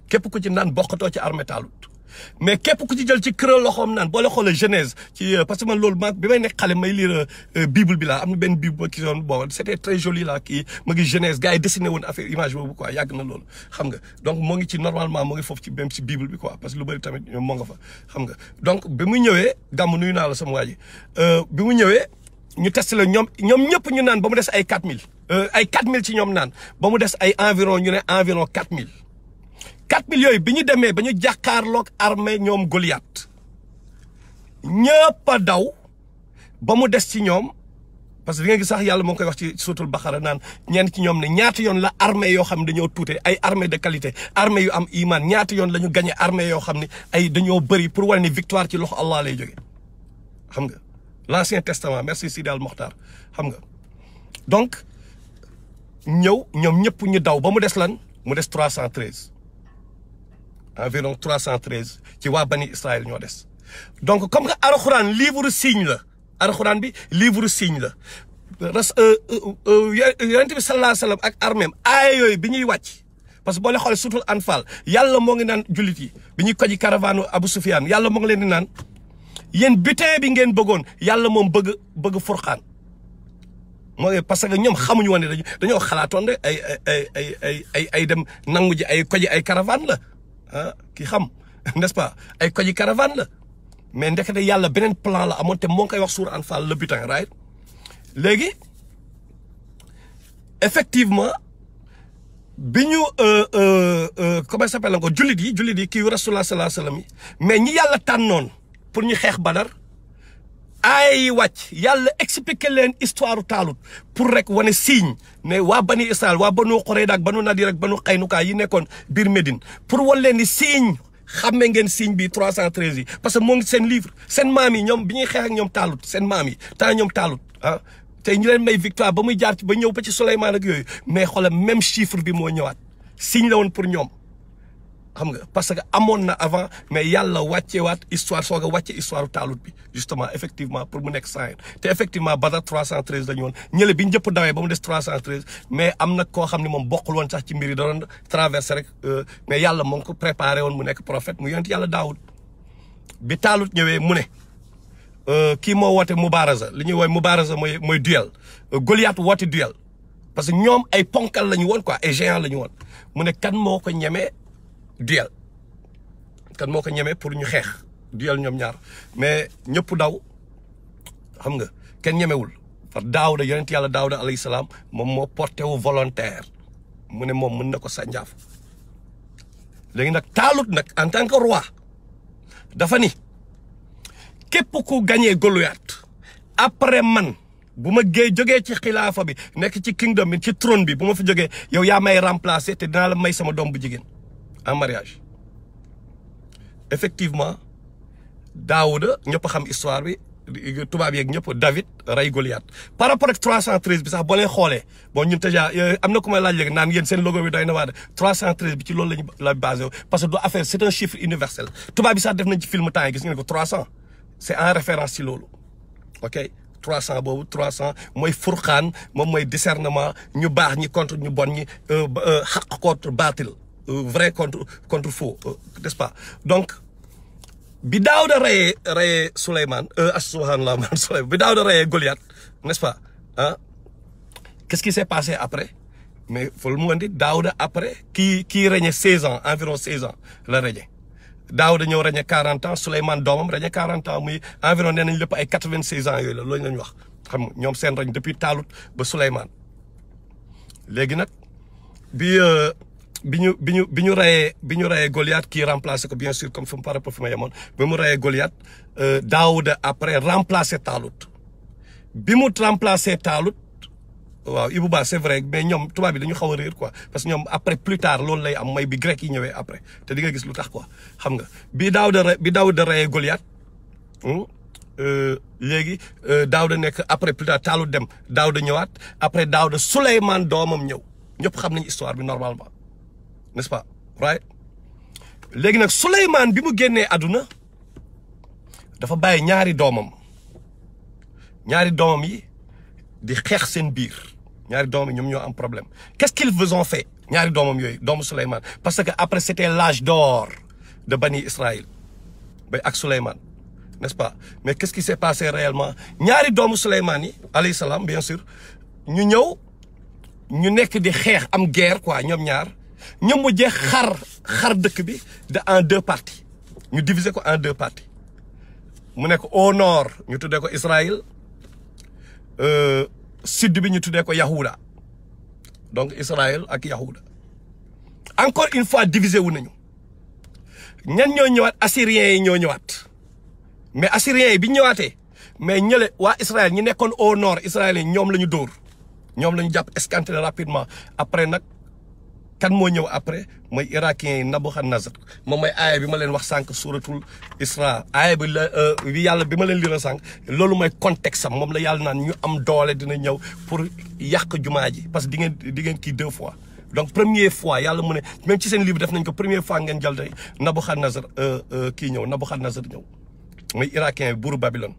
képp ku ci naan bokkatoo ci armée Taalut mais képp ku ci jël ci kër loxoom naan boo la xoolee Genèse ci parce que man loolu bi may nekk xale may lire bible bi laa am na benn bible ba ki doon bon c'était très joli là kii ma ngi Genèse gars yi dessiné woon affaire image boobu quoi yàgg na loolu xam nga donc moo ngi ci normalement moo ngi foofu ci même ci bible bi quoi parce que lu bëri tamit moo nga fa xam nga donc bi mu ñëwee gàmm nuyu naa la sama waa ji bi mu ñëwee ñu testé la ñoom ñëpp ñu naan ba mu des ay 4000 ay 4000 ci ñoom naan ba mu des ay environ ñu ne environ 4000 yooyu bi ñu demee ba ñu jàkkaarloog armée ñoom Goliath ñëpp a daw ba mu des ci ñoom parce que di nga gis sax yàlla moo ngi koy wax ci suutul Baqara naan ñenn ci ñoom ne ñaata yoon la armée yoo xam ne dañoo tuute ay armée de qualité armée yu am iman ñaata yoon la ñu gagné armée yoo xam ne ay dañoo bëri pour wane ni victoire ci loxo Allah lay jóge xam nga l'Ancien Testament merci Sidi Al Mokhtar xam nga donc ñëw ñoom ñëpp ñu daw ba mu des lan mu des 313 environ 313 ci waa bani Israël ñoo des donc comme que alxuraan livre signe la alxuraan bi livre signe la yonent bi sallallahu alayhi wa sallam ak arméem aaya yooyu bi ñuy wàcc parce que boo leen xoolee suutul Anfal yàlla moo ngi naan jullit yi bi ñuy koji caravane Abu Sufyaan yàlla moo ngi leen di naan yéen butin bi ngeen bëggoon yàlla moom bëgg furqaan mooy parce que ñoom xamuñu woon ne dañoo xalaatoon de ay dem nangu ji ay koji ay caravane la ah kii xam n'est-ce pas ay koji caravane la mais ndekete yàlla beneen plan la amoon te moo ngi koy wax suur Anfal le butin right léegi effectivement bi ñu comment ça s'appelle encore jullit yi kii Rasulullah sallallahu alayhi wasallam yi mais ñi yàlla tànnoon pour ñu xeex Badar ay wàcc yàlla expliquer leen histoire Taalut pour rek wane signe ne waa bani Israël waa banu Qurayda ak banu Nadir ak banu Qaynuka yi nekkoon biir Médine pour wan leen ni signe xamme ngeen signe bi 313 yi parce que moo ngi seen livre seen maam yi ñoom bi ñuy xeex ak ñoom Taalut seen maam yi temps ñoom Taalut ah tey ñu leen may victoire ba muy jaar ci ba ñëw ba ci Souleymane ak yooyu mais xoolal même chiffre bi moo ñëwaat signe la woon pour ñoom xam nga parce que amoon na avant mais yàlla wàcceewaat histoire soog a wàcce histoire Taalut bi justement effectivement pour mu nekk 100 te effectivement Badar 313 la ñu woon ñële bi ñëpp dawee ba mu des 313 mais am na koo xam ne moom bokkul woon sax ci mbir yi da doon traversé rek mais yàlla moo ngi ko préparé woon mu nekk prophète mu yonent yàlla Daawud bi Taalut ñëwee mu ne kii moo woote Mubaraza li ñuy woowee Mubaraza mooy duel Goliath woote duel parce que ñoom ay ponkal la ñu woon quoi ay géant la ñu woon mu ne kan moo ko ñemee duel kan moo ko ñemee pour ñu xeex duel ñoom ñaar mais ñëpp daw xam nga kenn ñemewul parce que Daawuda yonent yàlla Daawuda alayhi salaam moom moo porté wu volontaire mu ne moom mën na ko sànjaaf léegi nag Taalut nag en tant que roi dafa ni képp ku gañee Goliath après man bu ma jógee ci xilaafa bi nekk ci kingdom bi ci trône bi bu ma fi jógee yow yaa may remplacer te dinaa la may sama doom bu jigéen en mariage effectivement Daawuda ñëpp xam histoire bi tubaab yeeg ñëpp David rey Goliath par rapport ak 313 bi sax boo leen xoolee bon ñun déjà am na ku may laaj léegi naan yéen seen logo bi doy na waa de 313 bi ci loolu lañu la basé parce que du affaire c'est un chiffre universel tubaab bi sax def nañ ci film temps yi gis ngeen ko 300 c'est en référence ci loolu ok 300 boobu 300 mooy furqaan moom mooy discernement ñu baax ñi contre ñu bon ñi xaq contre baatil vrai contre faux n'est-ce pas donc bi Daawuda reyee Souleymane subhanallah man Souleymane bi Daawuda reyee Goliath n'est-ce pas ah qu'est-ce qui s'est passé après mais fol mu wandi Daawuda après kii régné 16 ans environ 16 ans la régné Daawuda ñëw régné 40 ans Souleymane doomam régné 40 ans muy environ nee nañ lépp ay 96 ans yooyu la loolu lañu wax xam nga ñoom seen règne depuis Taalut ba Souleymane léegi nag bi ñu reyee Goliath kii remplacé ko bien sûr comme fi mu par rapport fi ma yemoon bi mu reyee Goliath Daawuda après remplacé Taalut bi mu remplacé Taalut waaw Ibou Ba c'est vrai mais ñoom tubaab bi dañu xaw a réer quoi parce que ñoom après plus tard loolu lay am mooy bi grec yi ñëwee après te di nga gis lu tax quoi xam nga bi Daawuda reyee Goliath léegi Daawuda nekk après plus tard Taalut dem Daawuda ñëwaat après Daawuda Souleymane doomam ñëw ñëpp xam nañu histoire bi normalement n'est-ce pas right léegi nag Souleymane bi mu génnee àdduna dafa bàyyi ñaari doomam yi di xeex seen biir ñaari doomam yi ñoom ñoo am problème qu'est-ce qu'ils vous ont fait ñaari doomam yooyu doomu Souleymane parce que après c'était l'âge d'or de Bani Israël bay ak Souleymane n'est-ce pas mais qu'est-ce qui s'est passé réellement ñaari doomu Souleymane yi alayhi salaam bien sûr ñu ñëw ñu nekk di xeex am guerre quoi ñoom ñaar ñu mujjee xar dëkk bi en deux parties ñu diviser ko en deux parties mu nekk au nord ñu tuddee ko Israël sud bi ñu tuddee ko Yahuda donc Israël ak Yahuda encore une fois divisé wu nañu ñan ñoo ñëwaat assyriens yi ñoo ñëwaat mais assyriens yi bi ñu ñëwaatee mais ñële waa Israël ñi nekkoon au nord Israël yi ñoom la ñu dóor ñoom la ñu jàpp escanté rapidement après nag kan moo ñëw après mooy irakiens yi Nabuchodonosor moom mooy aaya bi ma leen wax sànq suratul Isra aaya bi la bi yàlla bi ma leen lira sànq loolu mooy contexte am moom la yàlla naan ñu am doole dina ñëw pour yàq jumaa ji parce que di ngeen kii 2 fois donc première fois yàlla mu ne même ci seen livre def nañ ko première fois ngeen jël tey Nabuchodonosor kii ñëw Nabuchodonosor ñëw mooy irakien buuru Babylone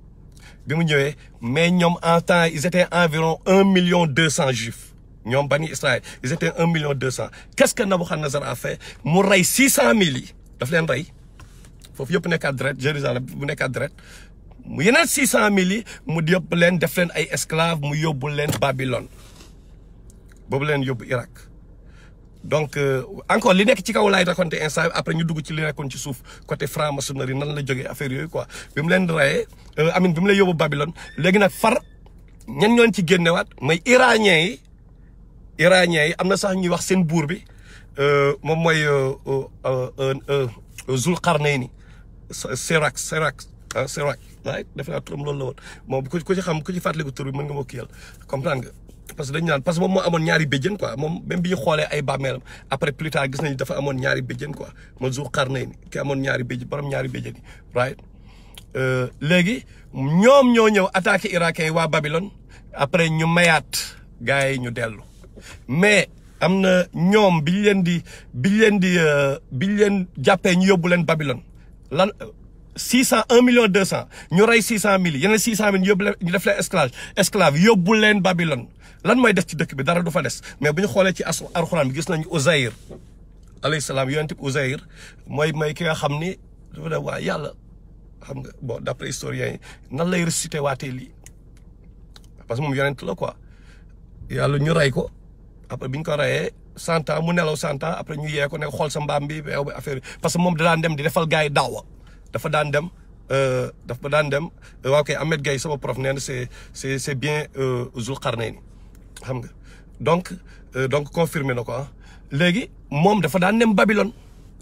bi mu ñëwee mais ñoom en temps ils étaient environ 1,2 million juifs ñoom bani Israël ils étaient 1,2 million. Qu'est-ce que Nabuchodonosor a fait mu rey 600,000 yi daf leen rey foofu yëpp nekkaat deret Jérusalem bu nekkaat deret mu yeneen 600,000 yi mu yóbbu leen def leen ay esclaves mu yóbbu leen Babylone boobu leen yóbbu Irak donc encore li nekk ci kaw laay raconté instant après ñu dugg ci li nekkoon ci suuf côté franc-maçonnerie nan la jógee affaire yooyu quoi bi mu leen reyee amin bi mu lay yóbbu Babylone léegi nag far ñan ñoon ci génnewaat mooy iraniens yi iraniens yi am na sax ñuy wax seen buur bi moom mooy Zulqarnayni Sérac right def naa turam loolu la woon moom ku ci xam ku ci fàttaliku tur bi mën nga ma kiyal comprendre nga parce que dañu naan parce que moom moo amoon ñaari béjjën quoi moom même bi ñu xoolee ay bàmmeelam après plus tard gis nañu dafa amoon ñaari béjjën quoi moom Zulqarnayni ki amoon ñaari béjjën borom ñaari béjjën yi right léegi ñoom ñoo ñëw attaqué irakien yi waa Babylone après ñu mayaat gars yi ñu dellu mais am na ñoom biñ leen jàppee ñu yóbbu leen Babylone lan 1 million 200 ñu rey 600 000 yeneen 600 000 yóbbu leen ñu def leen esclave yóbbu leen Babylone lan mooy des ci dëkk bi dara du fa des mais bu ñu xoolee ci alxuraan bi gis nañu Uzayr alayhi salaam yonent bi Uzayr mooy ki nga xam ni dafa def waa yàlla xam nga bon d'après historiens yi nan lay ressuscité waatee lii parce que moom yonent la quoi yàlla ñu rey ko après bi ñu ko reyee 100 ans mu nelaw 100 ans après ñu yee ko ne xool sa mbaam bi beew bi affaire bi parce que moom da daan dem di defal gars yi daawa dafa daan dem waaw kay Ahmed Gaye sama prof nee na c'est bien Zulqarnayni xam nga donc confirmé na ko ah léegi moom dafa daan dem Babylone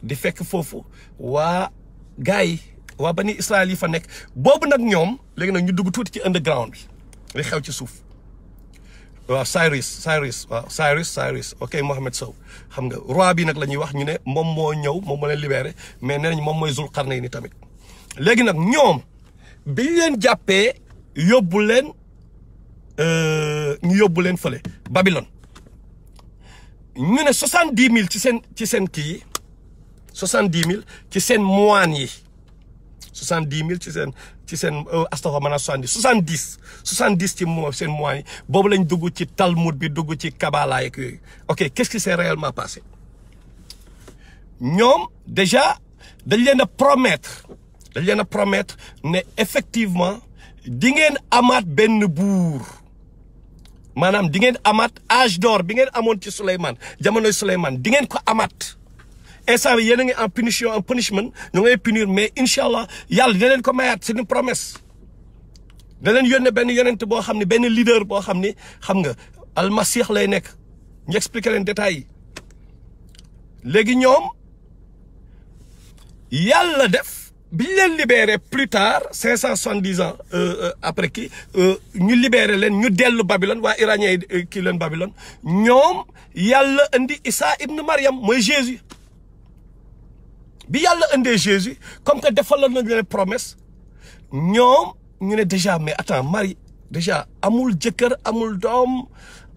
di fekk foofu waa gars yi waa bani Israël yi fa nekk boobu nag ñoom léegi nag ñu dugg tuuti ci underground bi li xew ci suuf waaw Cyrus ok Mohamed Sow xam nga roi bi nag la ñuy wax ñu ne moom moo ñëw moom moo leen libéré mais nee nañ moom mooy Zulqarnayni tamit léegi nag ñoom bi leen jàppee yóbbu leen fële Babylone ñu ne 70 000 ci seen kii yi 70 000 ci seen moine yi 70 000 ci seen astafurlah 70 ci seen moine yi boobu lañ dugg ci Talmud bi dugg ci Kabbalah yeeg yooyu ok qu'est-ce qui s'est réellement passé ñoom déjà dañ leen a promettre ne effectivement di ngeen amaat benn buur maanaam di ngeen amaat âge d'or bi ngeen amoon ci Souleymane jamonoy Souleymane di ngeen ko amaat instant bi yéen a ngi en punishment ñu ngay punir mais incha allah yàlla da leen ko mayaat c'est une promesse da leen yónnee benn yonent boo xam ne benn leader boo xam ni xam nga almasih lay nekk ñu expliquer leen détails yi léegi ñoom yàlla def bi ñu leen libéré plus tard 570 ans après kii ñu libéré leen ñu dellu Babylone waa iranien yi kii leen Babylone ñoom yàlla indi Isa ibn Maryam mooy Jésus bi yàlla indee Jésus comme que defaloon nañu leen promesse ñoom ñu ne déjà mais attends Marie déjà amul jëkkër amul doom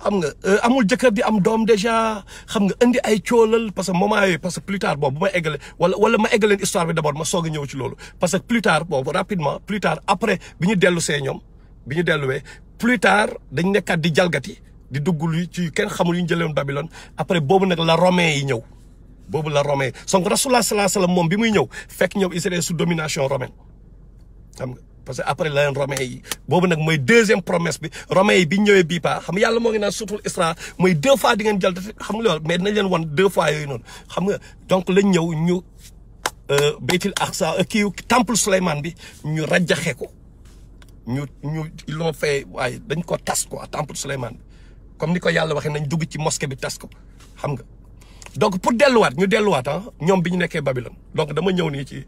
xam nga amul jëkkër di am doom déjà xam nga indi ay coolal parce que moment yooyu parce que plus tard boobu bu ma eggale wala ma eggaleen histoire bi d'abord ma soog a ñëw ci loolu parce que plus tard boobu rapidement plus tard après bi ñu dellu see ñoom bi ñu delluwee plus tard dañ nekkaat di jalgati di dugg lu ci kenn xamul yu ñu jëlee woon Babylone après boobu nag la romain yi ñëw boobu la romain donc Rasulullah sallallahu alayhi wasallam moom bi muy ñëw fekk ñoom ils étaient sous domination romaine xam nga parce que après la leen romain yi boobu nag mooy deuxième promesse bi romain yi bi ñu ñëwee bii paa xam nga yàlla moo ngi naan suutul Isra mooy 2 fois di ngeen jël xam nga loolu mais dinañ leen wan 2 fois yooyu noonu xam nga donc lañ ñëw ñu Baytil Aqsa kii temple Souleymane bi ñu rajaxe ko ñu ils l'ont fait waaye dañ ko tas quoi temple Souleymane bi comme ni ko yàlla waxee nañ dugg ci mosquée bi tas ko xam nga donc pour delluwaat ñu delluwaat ah ñoom bi ñu nekkee Babylone donc dama ñëw nii ci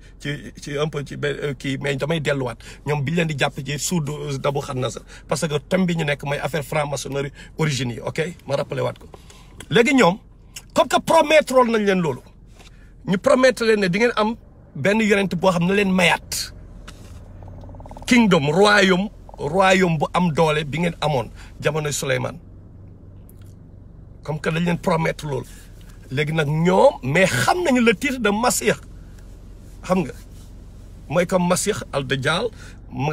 un peu ci kii mais damay delluwaat ñoom bi ñu leen di jàpp ci sous Nabuchodonosor parce que thème bi ñu nekk mooy affaire franc-maçonnerie origine yi ok ma rappelé waat ko. léegi ñoom comme que promettre nañ leen loolu ñu promettre leen ne di ngeen am benn yonent boo xam ne leen mayaat kingdom royaume bu am doole bi ngeen amoon jamonoy Souleymane comme que dañ leen promettre loolu. léegi nag ñoom mais xam nañu le titre de Masih xam nga mooy comme Masih al-Dajjal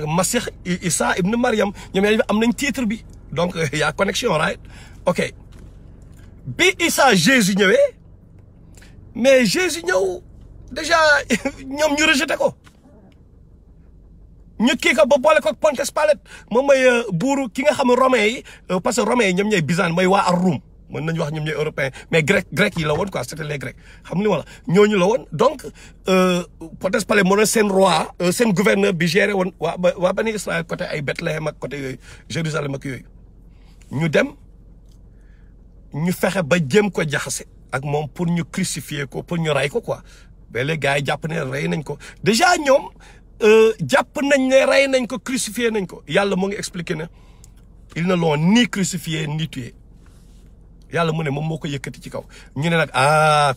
Masih Isa ibn Maryam ñoom yaa am nañ titre bi donc y a connexion right ok bi Isa Jésus ñëwee mais Jésus ñëw déjà ñoom ñu rejeté ko ñu kii ko ba boole ko Pontius Pilate moom mooy buuru ki nga xam ne romain yi parce que romain yi ñoom ñooy Byzance mooy waa ar-Rum mën nañu wax ñoom ñooy européen mais grec yi la woon quoi c'était les grecs xam ni wala ñooñu la woon donc Pontius Pilate moo doon seen roi seen gouverneur bi géré woon waa bani Israël côté ay Bethléem ak côté yooyu Jérusalem ak yooyu ñu dem ñu fexe ba jéem ko jaxase ak moom pour ñu crucifier ko pour ñu rey ko quoi mais les gars yi jàpp ne rey nañ ko déjà ñoom jàpp nañ ne rey nañ ko crucifier nañ ko yàlla mu ngi expliqué ne ils ne l'ont ni crucifié ni tué yàlla mu ne moom moo ko yëkkati ci kaw ñu ne nag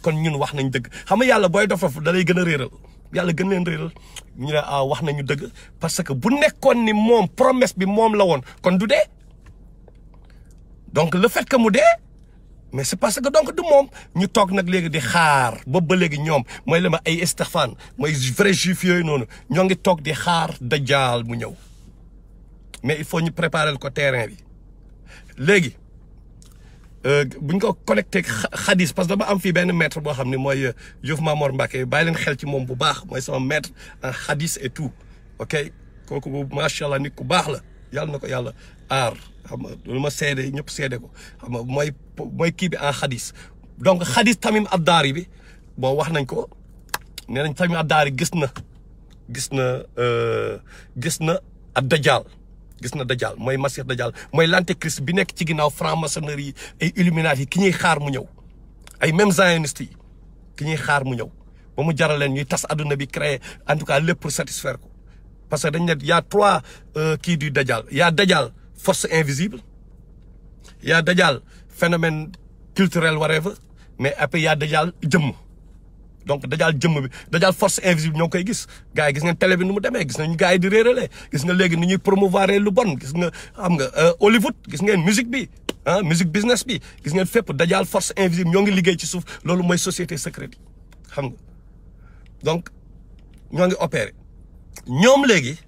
kon ñun wax nañ dëgg xam nga yàlla booy dof da lay gën a réeral yàlla gën leen réeral ñu ne wax nañu dëgg parce que bu nekkoon ni moom promesse bi moom la woon kon du dee donc le fait que mu dee mais c'est parce que donc du moom ñu toog nag léegi di xaar boobu ba léegi ñoom mooy la ma ay Stéphane mooy vrai juif yooyu noonu ñoo ngi toog di xaar Dajjal mu ñëw mais il faut ñu préparer ko terrain bi léegi buñ ko connecté xadis parce que dama am fii benn maître boo xam ne mooy Diouf Mamor Mbacké bàyyi leen xel ci moom bu baax mooy sama maître en xadis et tout ok kooku boobu macha allah nit ku baax la yàlla na ko yàlla aar xam nga lu ma seede ñëpp seede ko xam nga mooy kii bi en xadis donc xadis Tamim Addaari bi bon wax nañ ko nee nañ Tamim Addaari gis na ak Dajjal gis na Dajjal mooy Masih Dajjal mooy l'antéchrist bi nekk ci ginnaaw franc-maçonnerie yi ay illuminati yi ki ñuy xaar mu ñëw ay même zionistes yi ki ñuy xaar mu ñëw ba mu jaral leen ñuy tas adduna bi créer en tout cas lépp pour satisfaire ko parce que dañ ne y a trois kii du Dajjal y a Dajjal force invisible y a Dajjal phénomène culturel whatever mais après y a Dajjal jëmm donc Dajjal jëmm bi Dajjal force invisible ñoo ngi koy gis gars yi gis ngeen télé bi nu mu demee gis nañu gars yi di réeralee gis nga léegi ni ñuy promouvoir lu bon gis nga xam nga Hollywood gis ngeen musique bi musique business bi gis ngeen fépp Dajjal force invisible ñoo ngi liggéey ci suuf loolu mooy société secrète yi xam nga donc ñoo ngi opéré ñoom léegi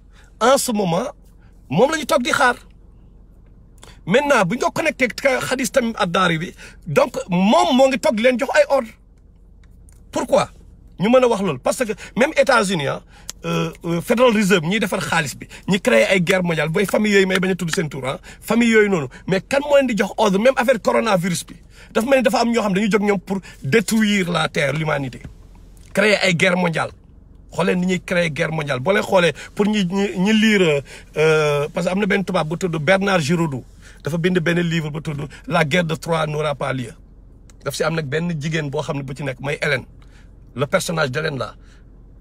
en ce moment moom la ñu toog di xaar maintenant bu ñu ko connecté xadis Tamim Addaari bi donc moom moo ngi toog di leen jox ay ordre pourquoi ñu mën a wax loolu parce que même États-Unis Federal Reserve ñiy defar xaalis bi ñi créé ay guerre mondiale booy famille yooyu may bañ a tudd seen tur famille yooyu noonu mais kan moo leen di jox ordre même affaire coronavirus bi dafa mel ni dafa am ñoo xam dañuy jóg ñoom pour détruire la terre l'humanité créer ay guerre mondiale xoolee ni ñuy créer guerre mondiale boo leen xoolee pour ñi lire parce que am na benn tubaab bu tudd Bernard Giraudot dafa bind benn livre bu tudd La guerre de Troie n'aura pas lieu daf si am nag benn jigéen boo xam ne bu ci nekk mooy Hélène le personnage d'Hélène là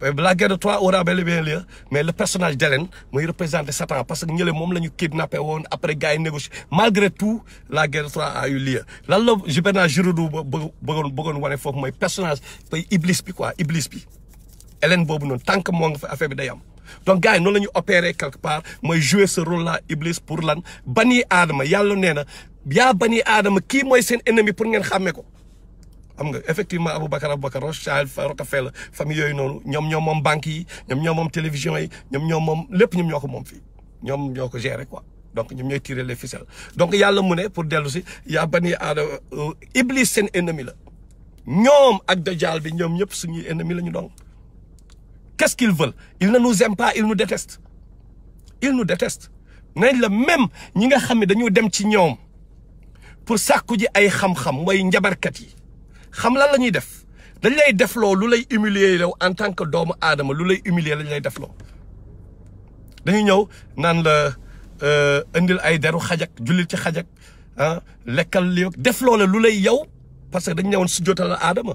la guerre de Troie aura bel et bien lieu mais le personnage d'Hélène mooy représenté Satan parce que ñële moom la ñu kidnappé woon après gars yi négocié malgré tout la guerre de Troie a eu lieu lan la Bernard Giraudot bëggoon wane foofu mooy personnage mooy Iblis bi quoi Iblis bi Hélène boobu noonu tant que moo nga fa affaire bi day am donc gars yi noonu la ñu opéré quelque part mooy jouer ce rôle là Iblis pour lan bani aadama yàlla nee na yaa bani aadama kii mooy seen ennemi pour ngeen xàmmee ko xam nga effectivement Aboubacar Rothschild Rockefeller famille yooyu noonu ñoom moom banques yi ñoom moom télévision yi ñoom moom lépp ñoom ñoo ko moom fii ñoom ñoo ko gérer quoi donc ñoom ñooy tirer les ficelles donc yàlla mu ne pour dellu si yaa bani aadama Iblis seen ennemi la ñoom ak Dajjal bi ñoom ñëpp suñuy ennemi la ñu donc qu'est-ce qu'ils veulent ils ne nous aiment pas ils nous détestent nañ la même ñi nga xam ne dañu dem ci ñoom pour sàkku ji ay xam-xam mooy njabarkat yi xam lan la ñuy def dañ lay defloo lu lay humilier yow en tant que doomu aadama lu lay humilier lañ lay defloo dañuy ñëw naan la indil ay deru xajak jullil ci xajak lekkal li defloo la lu lay yow parce que dañ ñëwoon sujjootal la aadama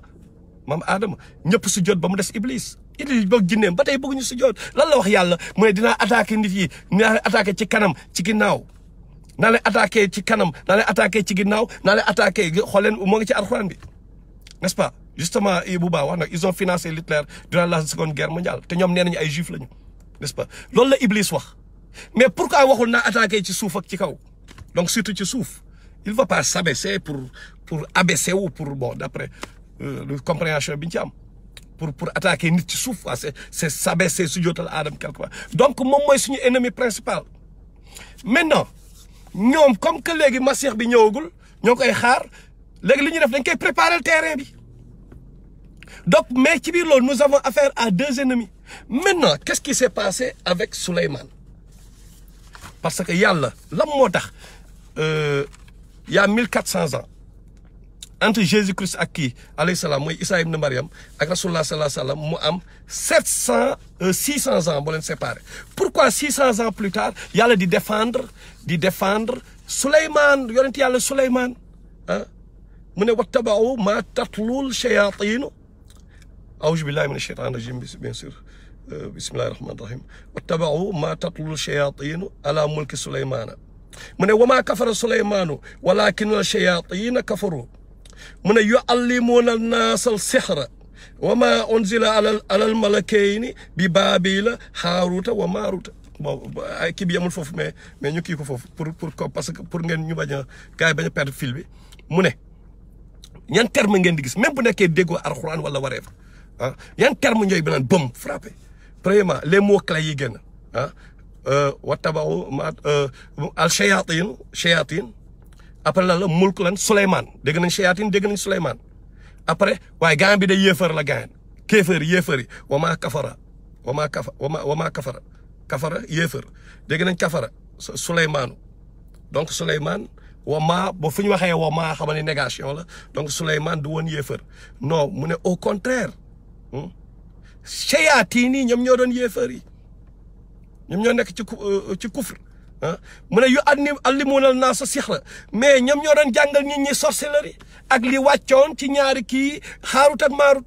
maam aadama ñëpp sujjoot ba mu des Iblis Iblis boog jinneem ba tey bëgguñu sujjoot lan la wax yàlla mu ne dinaa attaqué nit yi dinaa attaqué ci kanam ci ginnaaw naa leen attaqué ci kanam naa leen attaqué ci ginnaaw naa leen attaqué xool leen moo ngi ci alxuraan bi n'est-ce pas justement bu baax wax nag ils ont financé Hitler durant la seconde guerre mondiale te ñoom nee nañu ay juifs lañu n'est-ce pas loolu la Iblis wax mais pourquoi waxul naa attaqué ci suuf ak ci kaw donc surtout ci suuf il va pas s'abaisser pour abaisser ou pour bon d'après compréhension bi ñu ci am pour attaquer nit ci suuf quoi c'est s'abaisser su jootal aadama quelque part donc moom mooy suñu ennemi principal maintenant ñoom comme que léegi Masih bi ñëwagul ñoo koy xaar léegi li ñuy def dañ koy préparer le terrain bi donc mais ci biir loolu nous avons affaire à deux ennemis maintenant qu'est-ce qui s'est passé avec Souleymane parce que yàlla lan moo tax il y a 1400 ans entre Jésus-Christ ak kii alayhi salaam mooy Isa ibn Maryam ak Rasulullah sallallahu alayhi wa sallam mu am 600 ans boo leen séparé pourquoi 600 ans plus tard yàlla di défendre Souleymane yonent yàlla Souleymane mu ne wattaba'u ma tatlul shayatin a'uuzu billahi mina shaytaani rajim bien sûr bismillahi rahmaani rahim wattaba'u ma tatlul shayatin ala mulki Sulaymana mu ne wa ma kafara Sulaymanu walakinna shayatina kafaru mu ne yu'allimuna an-naasa al-sihra wa ma unzila ala al-malakayni bi Baabila Haaruta wa Maaruta bon ay kii bi yamul foofu mais ñu kii ko foofu parce que pour ngeen ñu bañ a gars yi bañ a perdre fil bi mu ne yan terme ngeen di gis même bu nekkee déggoo alxuraan wala wareef ah yan terme ñooy bi naan bëm frappé premièrement les mots clés yi génn ah wattaba'u ma al shayatin après la mulk lan Souleymane dégg nañ shayatin dégg nañ Souleymane après waaye gaan bi day yéefar la gaan kéefar yéefar yi wa maa kafara kafara yéefar dégg nañ kafara Souleymane donc Souleymane wa maa ba fu ñu waxee wa maa xam ne négation la donc Souleymane du woon yéefar non mu ne au contraire shayatin yi ñoom ñoo doon yéefar yi ñoom ñoo nekk ci kufr ah mu ne yu allimuuna naasa sihra mais ñoom ñoo doon jàngal nit ñi sorcellerie ak li wàccoon ci ñaari kii Haarut ak Maarut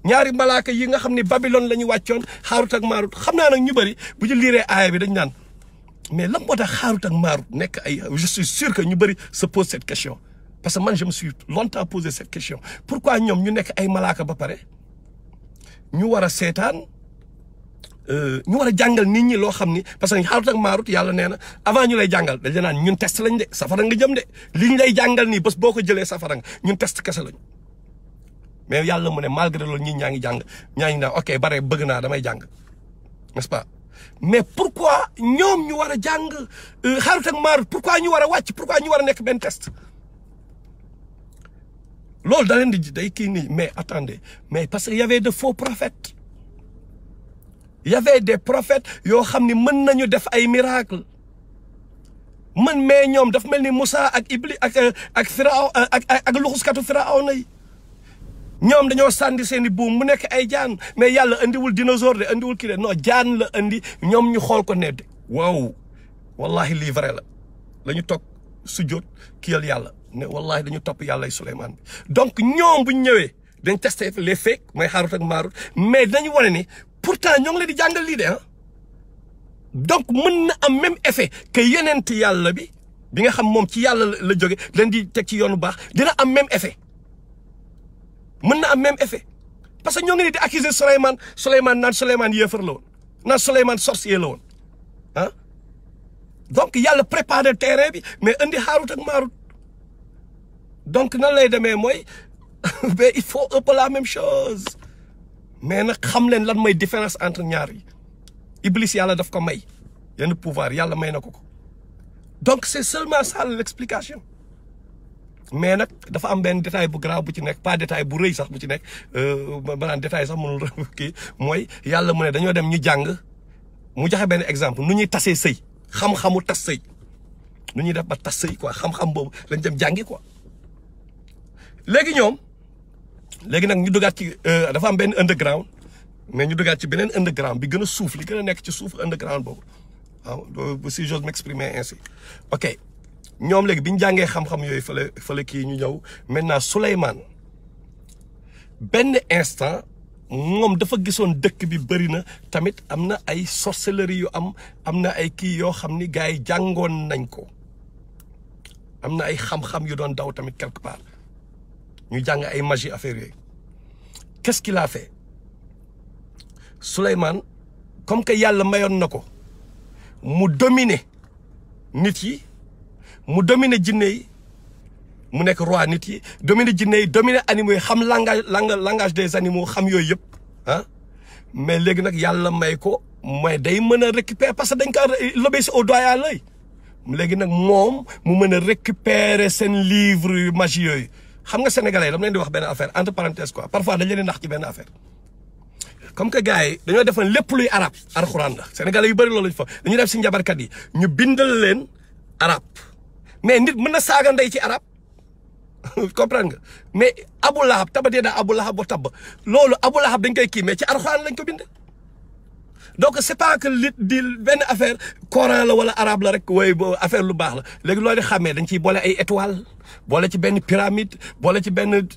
ñaari malaaka yi nga xam ne Babylone la ñu wàccoon Haarut ak Maarut xam naa nag ñu bëri bu ñu liiree aaya bi dañ naan mais lan moo tax Haarut ak Maarut nekk ay je suis sûr que ñu bëri se pose cette question parce que man je me suis longtemps posé cette question pourquoi ñoom ñu nekk ay malaaka ba pare ñu war a seetaan ñu war a jàngal nit ñi loo xam ni parce que Haarut ak Maarut yàlla nee na avant ñu lay jàngal dañ naan ñun test lañ de safara nga jëm de liñ lay jàngal nii bés boo ko jëlee safara nga ñun test kese lañ mais yàlla mu ne malgré loolu ñi ñaa ngi jàng ñaa ngi naan ok bare bëgg naa damay jàng n'est-ce pas mais pourquoi ñoom ñu war a jàng Haarut ak Maarut pourquoi ñu war a wàcc pourquoi ñu war a nekk benn test loolu da leen di day kii nii mais attendez mais parce que y avait de faux prophètes il y avait des prophètes yoo xam ni mën nañu def ay miracle mais ñoom daf mel ni Moussa ak Iblis ak Firaw ak luxuskatu Firawna yi ñoom dañoo sànni seen i buum mu nekk ay jaan mais yàlla andiwul dinosaure de andiwul kii de non jaan la andi ñoom ñu xool ko ne de waaw wallahi lii vrai la ñu toog sujjóot kiyal yàlla ne wallahi dañu topp yàlla Souleymane bi donc ñoom bu ñu ñëwee dañ testé les faits mooy Haarut ak Maarut mais dañu wane ni pourtant ñoo ngi leen di jàngal lii de ah donc mën na am même effet que yenent yàlla bi nga xam moom ci yàlla la jóge leen di teg ci yoonu baax dina am même effet mën na am même effet parce que ñoo ngi leen di accuser Souleymane naan Souleymane yéefar la woon naan Souleymane sorcier la woon ah donc yàlla préparé terrain bi mais indi Haarut ak Maarut donc nan lay demee mooy mais il faut un peu la même chose mais nag xam leen lan mooy différence entre ñaar yi Iblis yàlla daf ko may yenn pouvoir yàlla may na ko donc c'est seulement ça l'explication mais nag dafa am benn détail bu grave bu ci nekk pas détail bu rëy sax bu ci nekk maanaam détail sax mënul kii mooy yàlla mu ne dañoo dem ñu jàng mu joxe benn exemple nu ñuy tasee sëy xam-xamu tas sëy nu ñuy def ba tas sëy quoi xam-xam boobu lañ dem jàngi quoi léegi ñoom léegi nag ñu duggaat ci dafa am benn underground mais ñu duggaat ci beneen underground bi gën a suuf li gën a nekk ci suuf underground boobu waaw si j'ose m'exprimer ainsi ok ñoom léegi bi ñu jàngee xam-xam yooyu fële kii ñu ñëw maintenant Souleymane benn instant moom dafa gisoon dëkk bi bëri na tamit am na ay sorcellerie yu am na ay kii yoo xam ni gars yi jàngoon nañ ko am na ay xam-xam yu doon daw tamit quelque part ñu jàng ay magie affaire yooyu qu'est-ce qu'il a fait Souleymane comme que yàlla mayoon na ko mu dominer nit yi mu dominer jinne yi mu nekk roi nit yi dominer jinne yi dominer animaux yi xam langage des animaux xam yooyu yëpp ah mais léegi nag yàlla may ko mooy day mën a récupérer parce que dañ ko l'obéissance au doigt à l'œil léegi nag moom mu mën a récupérer seen livre yu magie yooyu xam nga sénégalais dama leen di wax benn affaire entre parenthèses quoi parfois dañ leen di nax ci benn affaire comme que gars yi dañoo defoon lépp luy arab alxuraan la sénégalais yu bëri loolu lañ fa dañu def si njabarkat yi ñu bindal leen arab mais nit mën na saaga ndey ci arab comprendre nga mais Abu Lahab tabbatee daa Abu Lahab ba tabb loolu Abu Lahab dañ koy kii mais ci alxuraan lañ ko bind donc c'est pas que li di benn affaire coran la wala arabe la rek way affaire lu baax la léegi loolu di xàmmee dañ ciy boole ay étoile boole ci benn pyramide boole ci benn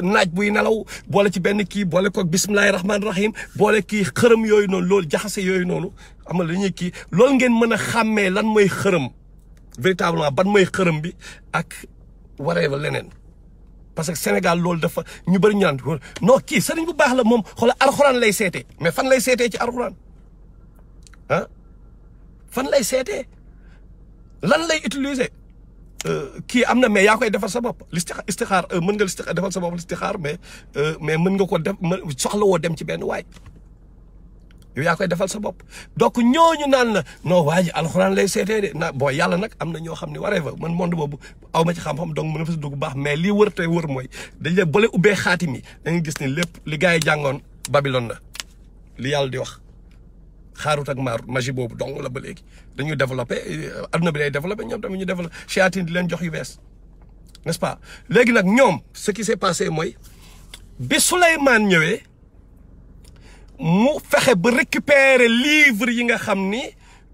naaj buy nelaw boole ci benn kii boole ko bismillahi rahmaani rahim boole kii xërëm yooyu noonu loolu jaxase yooyu noonu am na la ñuy kii loolu ngeen mën a xàmmee lan mooy xërëm véritablement ban mooy xërëm bi ak waree ba leneen parce que Sénégal loolu dafa ñu bëri ñu naan non kii sëriñ bu baax la moom xoolal alxuraan lay seetee mais fan lay seetee ci alxuraan ah fan lay seetee lan lay utiliser kii am na mais yaa koy defal sa bopp istixaar mën nga defal sa bopp istixaar mais mën nga ko def soxla woo dem ci benn waay yow yaa koy defal sa bopp donc ñooñu naan la non waa ji alxuraan lay seetee de na bon yàlla nag am na ñoo xam ne waree fa man monde boobu aw ma ci xam-xam donc mën na fa si dugg baax mais lii wër te wër mooy dañ leen boole ubbee xaatim yi da nga gis ni lépp li gars yi jàngoon Babylone la li yàlla di wax xaarut ak maarut magie boobu dong la ba léegi dañuy développé adduna bi day développé ñoom tamit ñu développé chéatine di leen jox yu bees n'est-ce pas léegi nag ñoom ce qui s'est passé mooy bi Souleymane ñëwee mu fexe ba récupérer livre yi nga xam ni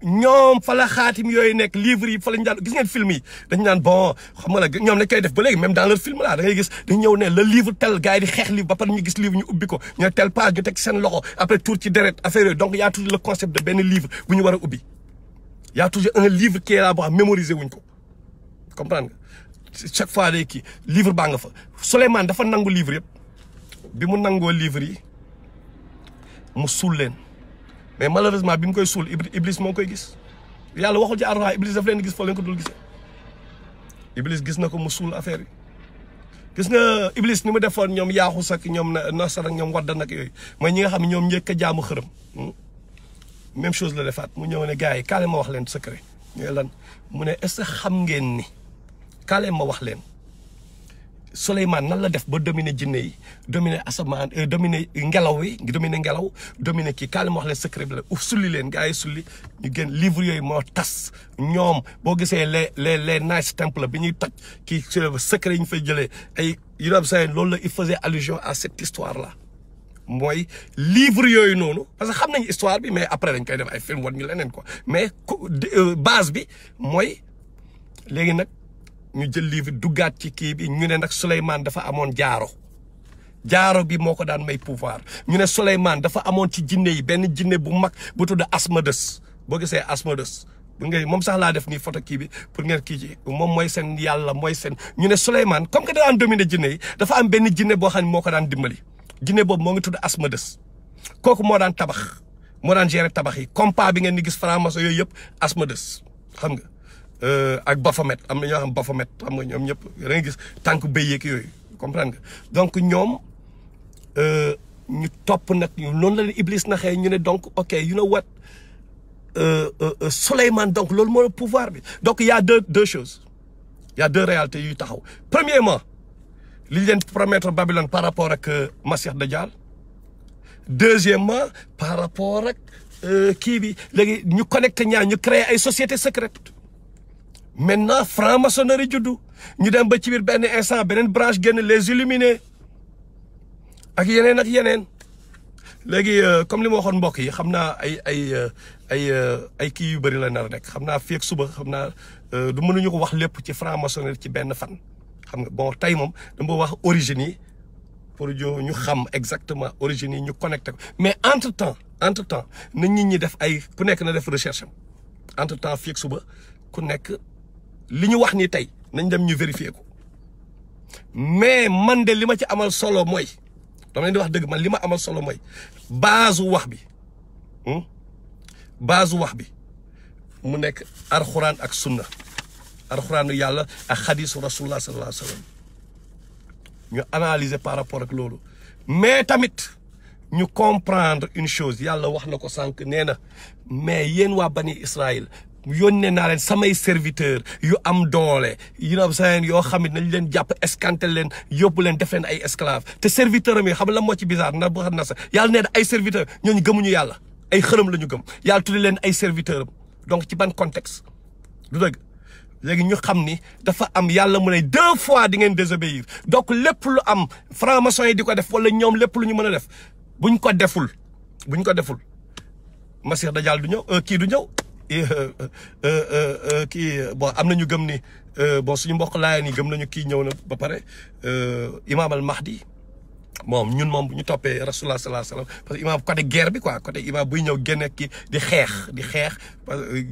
ñoom fa la xaatim yooyu nekk livre yi fa lañu daan gis ngeen film yi dañu naan bon xam nga la ñoom lañ koy def ba léegi même dans leur film là da ngay gis dañu ñëw ne le livre tel gars yi di xeex livre ba pare ñu gis livre ñu ubbi ko ñu ne tel page ñu teg seen loxo après tour ci deret affaire yooyu donc y a toujours le concept de benn livre bu ñu war a ubbi y a toujours un livre qui est là boo xam mémoriser wuñ ko comprendre nga chaque fois day kii livre baa nga fa Souleymane dafa nangu livre yëpp bi mu nangoo livre yi mu suul leen mais malheureusement bi mu koy suul Iblis moo koy gis yàlla waxul ci Alxuraan Iblis daf leen gis foo leen ko dul gisee Iblis gis na ko mu suul affaire yi gis nga Iblis ni mu defoon ñoom Yaaxus ak ñoom Nasar ak ñoom Wadda nag yooyu mooy ñi nga xam ne ñoom njëkk a jaamu xërëm même chose la defaat mu ñëw ne gars yi kaale ma wax leen secret ñooy lan mu ne est-ce que xam ngeen ni kaale ma wax leen Souleymane nan la def ba dominer jinne yi dominer asamaan dominer ngelaw yi dominer ngelaw dominer kii kaale ma wax leen secret bi la sulli leen gars yi sulli ñu génn livre yooyu moo tas ñoom boo gisee les Knights Templar bi ñuy toj kii secret yi ñu fay jëlee ay yu doon say loolu la il faisait allusion à cette histoire là mooy livre yooyu noonu parce que xam nañu histoire bi mais après dañ koy def ay film wan ñu leneen quoi mais base bi mooy léegi nag ñu jël livre duggaat ci kii bi ñu ne nag Souleymane dafa amoon jaaro bi moo ko daan may pouvoir ñu ne Souleymane dafa amoon ci jinne yi benn jinne bu mag bu tudd Asmodeus boo gisee Asmodeus bu ngay moom sax laa def nii photo kii bi pour ngeen kii ci moom mooy seen yàlla mooy seen ñu ne Souleymane comme que da daan dominer jinne yi dafa am benn jinne boo xam ne moo ko daan dimbali jinne boobu moo ngi tudd Asmodeus kooku moo daan tabax moo daan gérer tabax yi compas bi ngeen di gis franc-maçon yooyu yëpp Asmodeus xam nga ak Baphomet am na ñoo xam Baphomet xam nga ñoom ñëpp da nga gis tànk béy yeeg yooyu comprendre nga donc ñoom ñu topp nag noonu la leen Iblis naxee ñu ne donc ok you know what Souleymane donc loolu moo pouvoir bi donc y a deux choses y a deux réalités yuy taxaw premièrement li leen promettre Babylone par rapport ak Masih Dajjal deuxièmement par rapport ak kii bi léegi ñu connecté ñaar ñu créer ay sociétés secrètes maintenant franc-maçonnerie juddu ñu dem ba ci biir benn instant beneen branche génn les illuminés ak yeneen léegi comme li ma waxoon mbokk yi xam naa ay kii yu bëri la nar a nekk xam naa fii ak suba xam naa du mënuñu ko wax lépp ci franc-maçonnerie ci benn fan xam nga bon tey moom dama wax origine yi pour ñu xam exactement origine yi ñu connecté ko mais entre temps na nit ñi def ku nekk na def recherche am entre temps fii ak suba ku nekk li ñu wax ni tey nañ dem ñu vérifier ko mais man de li ma ci amal solo mooy dama leen di wax dëgg man li ma amal solo mooy base wax bi mu nekk alxuraan ak sunna alxuraanu yàlla ak xadiisu rasulullah sallallahu alayhi wa sallam ñu analyser par rapport ak loolu mais tamit ñu comprendre une chose yàlla wax na ko sànq nee na mais yéen waa bani Israël yónnee naa leen samay serviteur yu am doole yoo xam ne nañ leen jàpp escanté leen yóbbu leen def leen ay esclave te serviteur am yi xam la moo ci bizarre na boo xam na sax yàlla nee na ay serviteur ñooñu gëmuñu yàlla ay xërëm la ñu gëm yàlla tudde leen ay serviteur am donc ci ban contexte du dëgg léegi ñu xam ni dafa am yàlla mu ne 2 fois di ngeen désobéir donc lépp lu am franc-maçon yi di ko def wala ñoom lépp lu ñu mën a def buñ ko deful Masih Dajjal du ñëw kii du ñëw kii bon am nañu gëm ni bon suñu mbokk laayeen yi gëm nañu kii ñëw na ba pare Imam al Mahdi moom ñun moom bu ñu toppee Rasulullah sallallahu alayhi wasallam parce que imam côté guerre bi quoi côté imam buy ñëw génne kii di xeex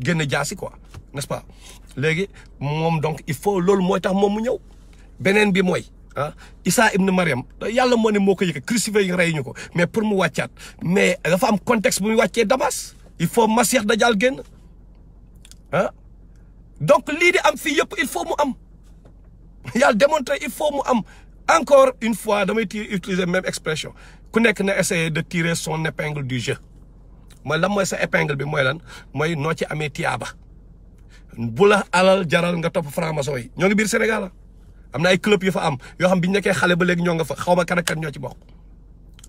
génne jaasi quoi n'est-ce pas léegi moom donc il faut loolu mooy tax moom mu ñëw beneen bi mooy Isa ibn Maryam yàlla moo ne moo ko yëkk crucifié yi rey ñu ko mais pour mu wàccaat mais dafa am contexte bu muy wàccee Damas il faut Masih Dajjal génn donc lii di am fii yëpp il faut mu am yàlla démontré il faut mu am encore une fois damay utiliser même expression ku nekk na essayer de tirer son épingle du jeu mooy lan mooy sa épingle bi mooy lan mooy noo ci amee tiyaaba bu la alal jaral nga topp franc-maçon yi ñoo ngi biir Sénégal am na ay club yu fa am yoo xam bi ñu nekkee xale ba léegi ñoo nga fa xaw ma kan ak kan ñoo ci bokk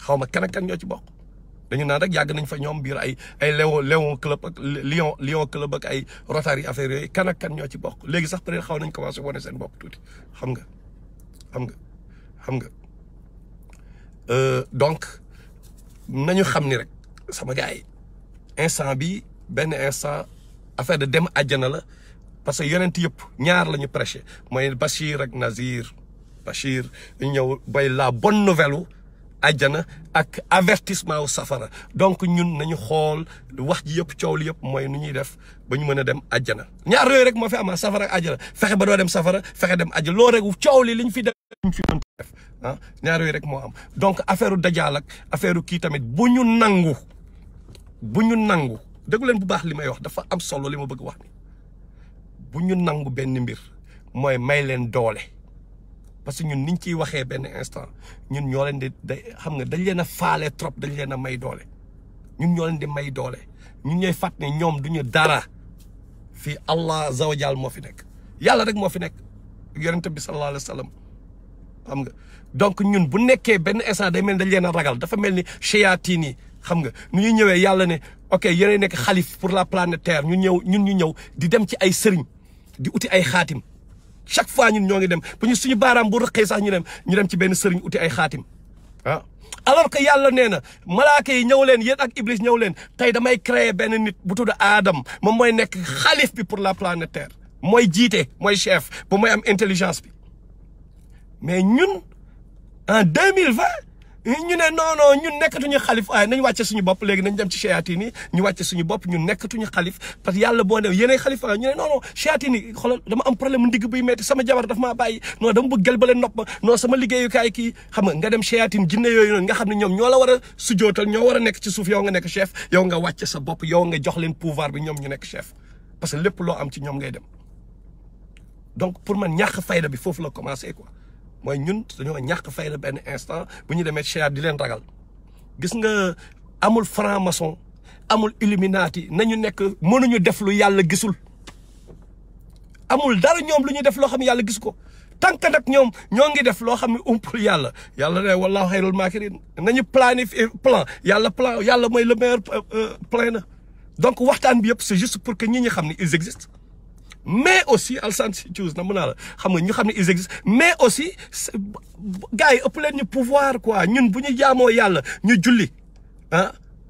xaw ma kan ak kan ñoo ci bokk dañu naan rek yàgg nañ fa ñoom biir ay Léon club ak Lion club ak ay Rotary affaire yooyu kan ak kan ñoo ci bokk léegi sax peut-être xaw nañ commencé wane seen bopp tuuti xam nga donc nañu xam ni rek sama gars yi instant bi benn instant affaire de dem àjjana la parce que yonent yëpp ñaar la ñu prêché mooy Bachir ak Nazir Bachir ñëw bay la bonne nouvelle u àjjana ak avertissement wu safara donc ñun nañu xool wax ji yëpp coow li yëpp mooy nu ñuy def ba ñu mën a dem àjjana ñaar yooyu rek moo fi am safara ak àjjana fexe ba doo dem safara fexe dem àjjana loolu rek coow li liñ fi def liñ fi mën def ñaar yooyu rek moo am donc affaire u Dajjal ak affaire u kii tamit bu ñu nangu déggu leen bu baax li may wax dafa am solo li ma bëgg wax ni bu ñu nangu benn mbir mooy may leen doole parce que ñun niñ ciy waxee benn instant ñun ñoo leen di xam nga dañ leen a faale trop dañ leen a may doole ñun ñoo leen di may doole ñun ñooy fàtt ne ñoom duñu dara fii Allah azza wa jalla moo fi nekk yàlla rek moo fi nekk yonent bi sallallahu alayhi wa sallam xam nga donc ñun bu nekkee benn instant day mel ni dañ leen a ragal dafa mel ni shayatin yi xam nga nu ñuy ñëwee yàlla ne ok yéen nekk xalif pour la planète Terre ñu ñëw di dem ci ay sëriñ di uti ay xaatim chaque fois ñun ñoo ngi dem bu ñu suñu baaraam bu rëqee sax ñu dem ci benn sëriñ uti ay xaatim alors que yàlla nee na malaaka yi ñëw leen yéen ak Iblis ñëw leen tey damay créer benn nit bu tudd Adam moom mooy nekk xalif bi pour la planète Terre mooy jiite mooy chef ba mooy am intelligence bi mais ñun en 2020 ñu ne non ñun nekkatuñu xalif waaye nañ wàcce suñu bopp léegi nañ dem ci shayatin yi ñu wàcce suñu bopp ñun nekkatuñu xalif parce que yàlla boo ne yéenay xalif ñu ne non shayatin yi xoolal dama am problème mu ndigg buy metti sama jabar daf maa bàyyi non dama bëgg gël ba leen nopp ma non sama liggéeyukaay kii xam nga dem shayatin jinne yooyu noonu nga xam ne ñoom ñoo la war a sujootal ñoo war a nekk ci suuf yow nga nekk chef yow nga wàcce sa bopp yow nga jox leen pouvoir bi ñoom ñu nekk chef parce que lépp loo am ci ñoom ngay dem donc pour man ñàkk fayda bi foofu la commencé quoi mooy ñun dañoo ñàkk fayda benn instant bu ñu demee Cheikh di leen ragal gis nga amul franc-maçon amul illuminati nañu nekk mënuñu def lu yàlla gisul amul dara ñoom lu ñuy def loo xam ne yàlla gis ko tant que nag ñoom ñoo ngi def loo xam ne umpul yàlla ne wallahu xayrul maakirin nañu planifier plan yàlla mooy le meilleur plan na donc waxtaan bi yëpp c'est juste pour que ñi xam ne ils existent mais aussi Alassane si Diouf na mën naa la xam nga ñu xam ne ils existent mais aussi gars yi ëpp leen ñu pouvoir quoi ñun bu ñu jaamoo yàlla ñu julli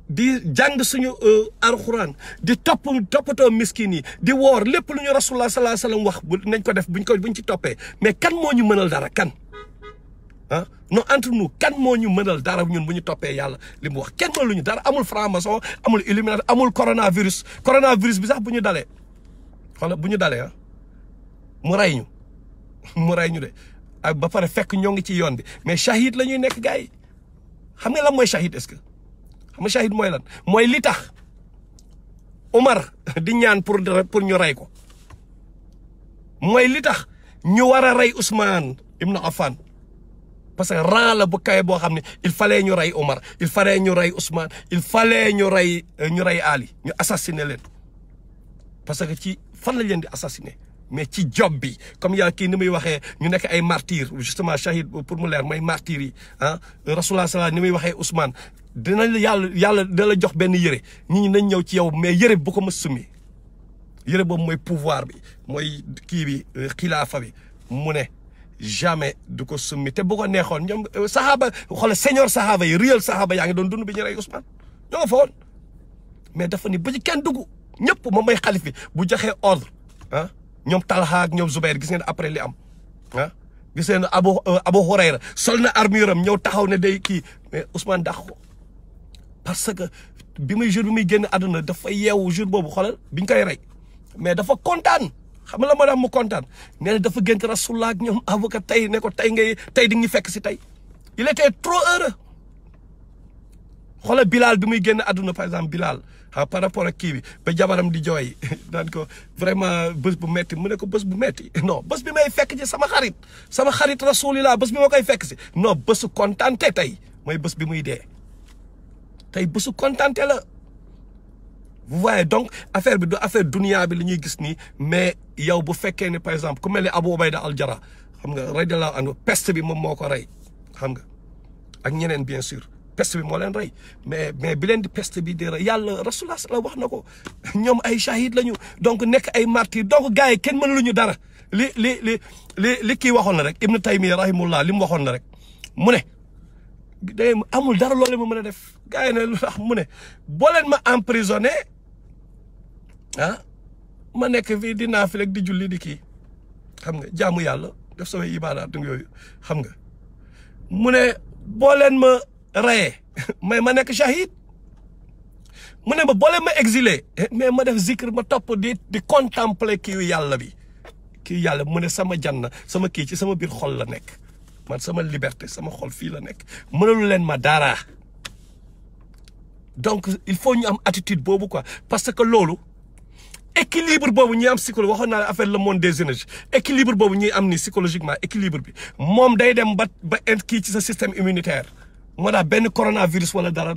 di jàng suñu alxuraan di toppatoo miskin yi di woor lépp lu ñu rasulullah sallallahu alayhi wasallam wax bu nañ ko def buñ ci toppee mais kan moo ñu mënal dara kan non entre nous kan moo ñu mënal dara ñun bu ñu toppee yàlla li mu wax kenn mënaluñu dara amul franc-maçon amul illuminati amul coronavirus bi sax bu ñu dalee wala bu ñu dalee mu rey ñu de ak ba pare fekk ñoo ngi ci yoon bi mais shahid la ñuy nekk gars yi xam nga lan mooy shahid est-ce que xam nga shahid mooy lan mooy li tax Omar di ñaan pour ñu rey ko mooy li tax ñu war a rey Ousmane Ibn Affan parce que rang la bu kawe boo xam ne il fallait ñu rey Omar il fallait ñu rey Ousmane il fallait ñu rey Ali ñu assassiner leen parce que ci fan lañ leen di assassiner mais ci job bi comme yaa kii ni muy waxee ñu nekk ay martyrs justement shahid pour mu leer mooy martyrs yi Rasulullah sallallahu ni muy waxee Ousmane dinañ yàlla dina la jox benn yëre nit ñi nañ ñëw ci yow mais yëre bu ko mës summi yëre boobu mooy pouvoir bi mooy kii bi xilaafa bi mu ne jamais du ko summi te bu ko neexoon ñoom saxaaba xoolal senior saxaaba yi réel saxaaba yaa ngi doon dund bi ñu rey Ousmane ñoo nga fa woon mais dafa ni bu ci kenn dugg ñëpp moom mooy xalif bi bu joxee ordre ah ñoom Talha ak ñoom Zubair gis ngeen après li am ah gis ngeen Abu Hurayra sol na armure am ñëw taxaw ne day kii mais Ousmane dàq ko parce que bi muy génn àdduna dafa yeewu jour boobu xoolal biñ koy rey mais dafa kontaan xam nga la moo tax mu kontaan nee na dafa gént Rasulullah ak ñoom avocat tey ne ko tey di ñu fekk si tey il était trop heureux xoolal Bilal bi muy génn àdduna par exemple Bilal par rapport ak kii bi ba jabaram di jooy daan ko vraiment bés bu metti mu ne ko bés bu metti non bés bi may fekk ci sama xarit Rasulillah bés bi ma koy fekk si non bésu kontaante tey mooy bés bi muy dee tey bésu kontaante la vous voyez donc affaire bi du affaire dunia bi la ñuy gis nii mais yow bu fekkee ne par exemple ku mel ni Abu Ubayda al Jarrah xam nga radiyallahu anhu peste bi moom moo ko rey xam nga ak ñeneen bien sûr peste bi moo leen rey mais bi leen di peste bi di rey yàlla Rasulullah sallallahu wax na ko ñoom ay shahid lañu donc nekk ay martyr donc gars yi kenn mënuluñu dara li kii waxoon na rek Ibn Taymiyya rahimahullah li mu waxoon na rek mu ne day amul dara loolu ma mën a def gars yi ne lu tax mu ne boo leen ma emprisonné ma nekk fii di naafila di julli di kii xam nga jaamu yàlla def samay ibaadaat yooyu xam nga mu ne boo leen ma rayee mais ma nekk shahid mu ne ma boo leen ma exilé mais ma def zikr ma topp di contempler kii yàlla bi kii yàlla mu ne sama janna sama kii ci sama biir xol la nekk man sama liberté sama xol fii la nekk mënalu leen ma dara donc il faut ñu am attitude boobu quoi parce que loolu équilibre boobu ñuy am psychologie waxoon naa la affaire le monde des énergies équilibre boobu ñuy am ni psychologiquement équilibre bi moom day dem ba kii ci sa système immunitaire moo tax benn coronavirus wala dara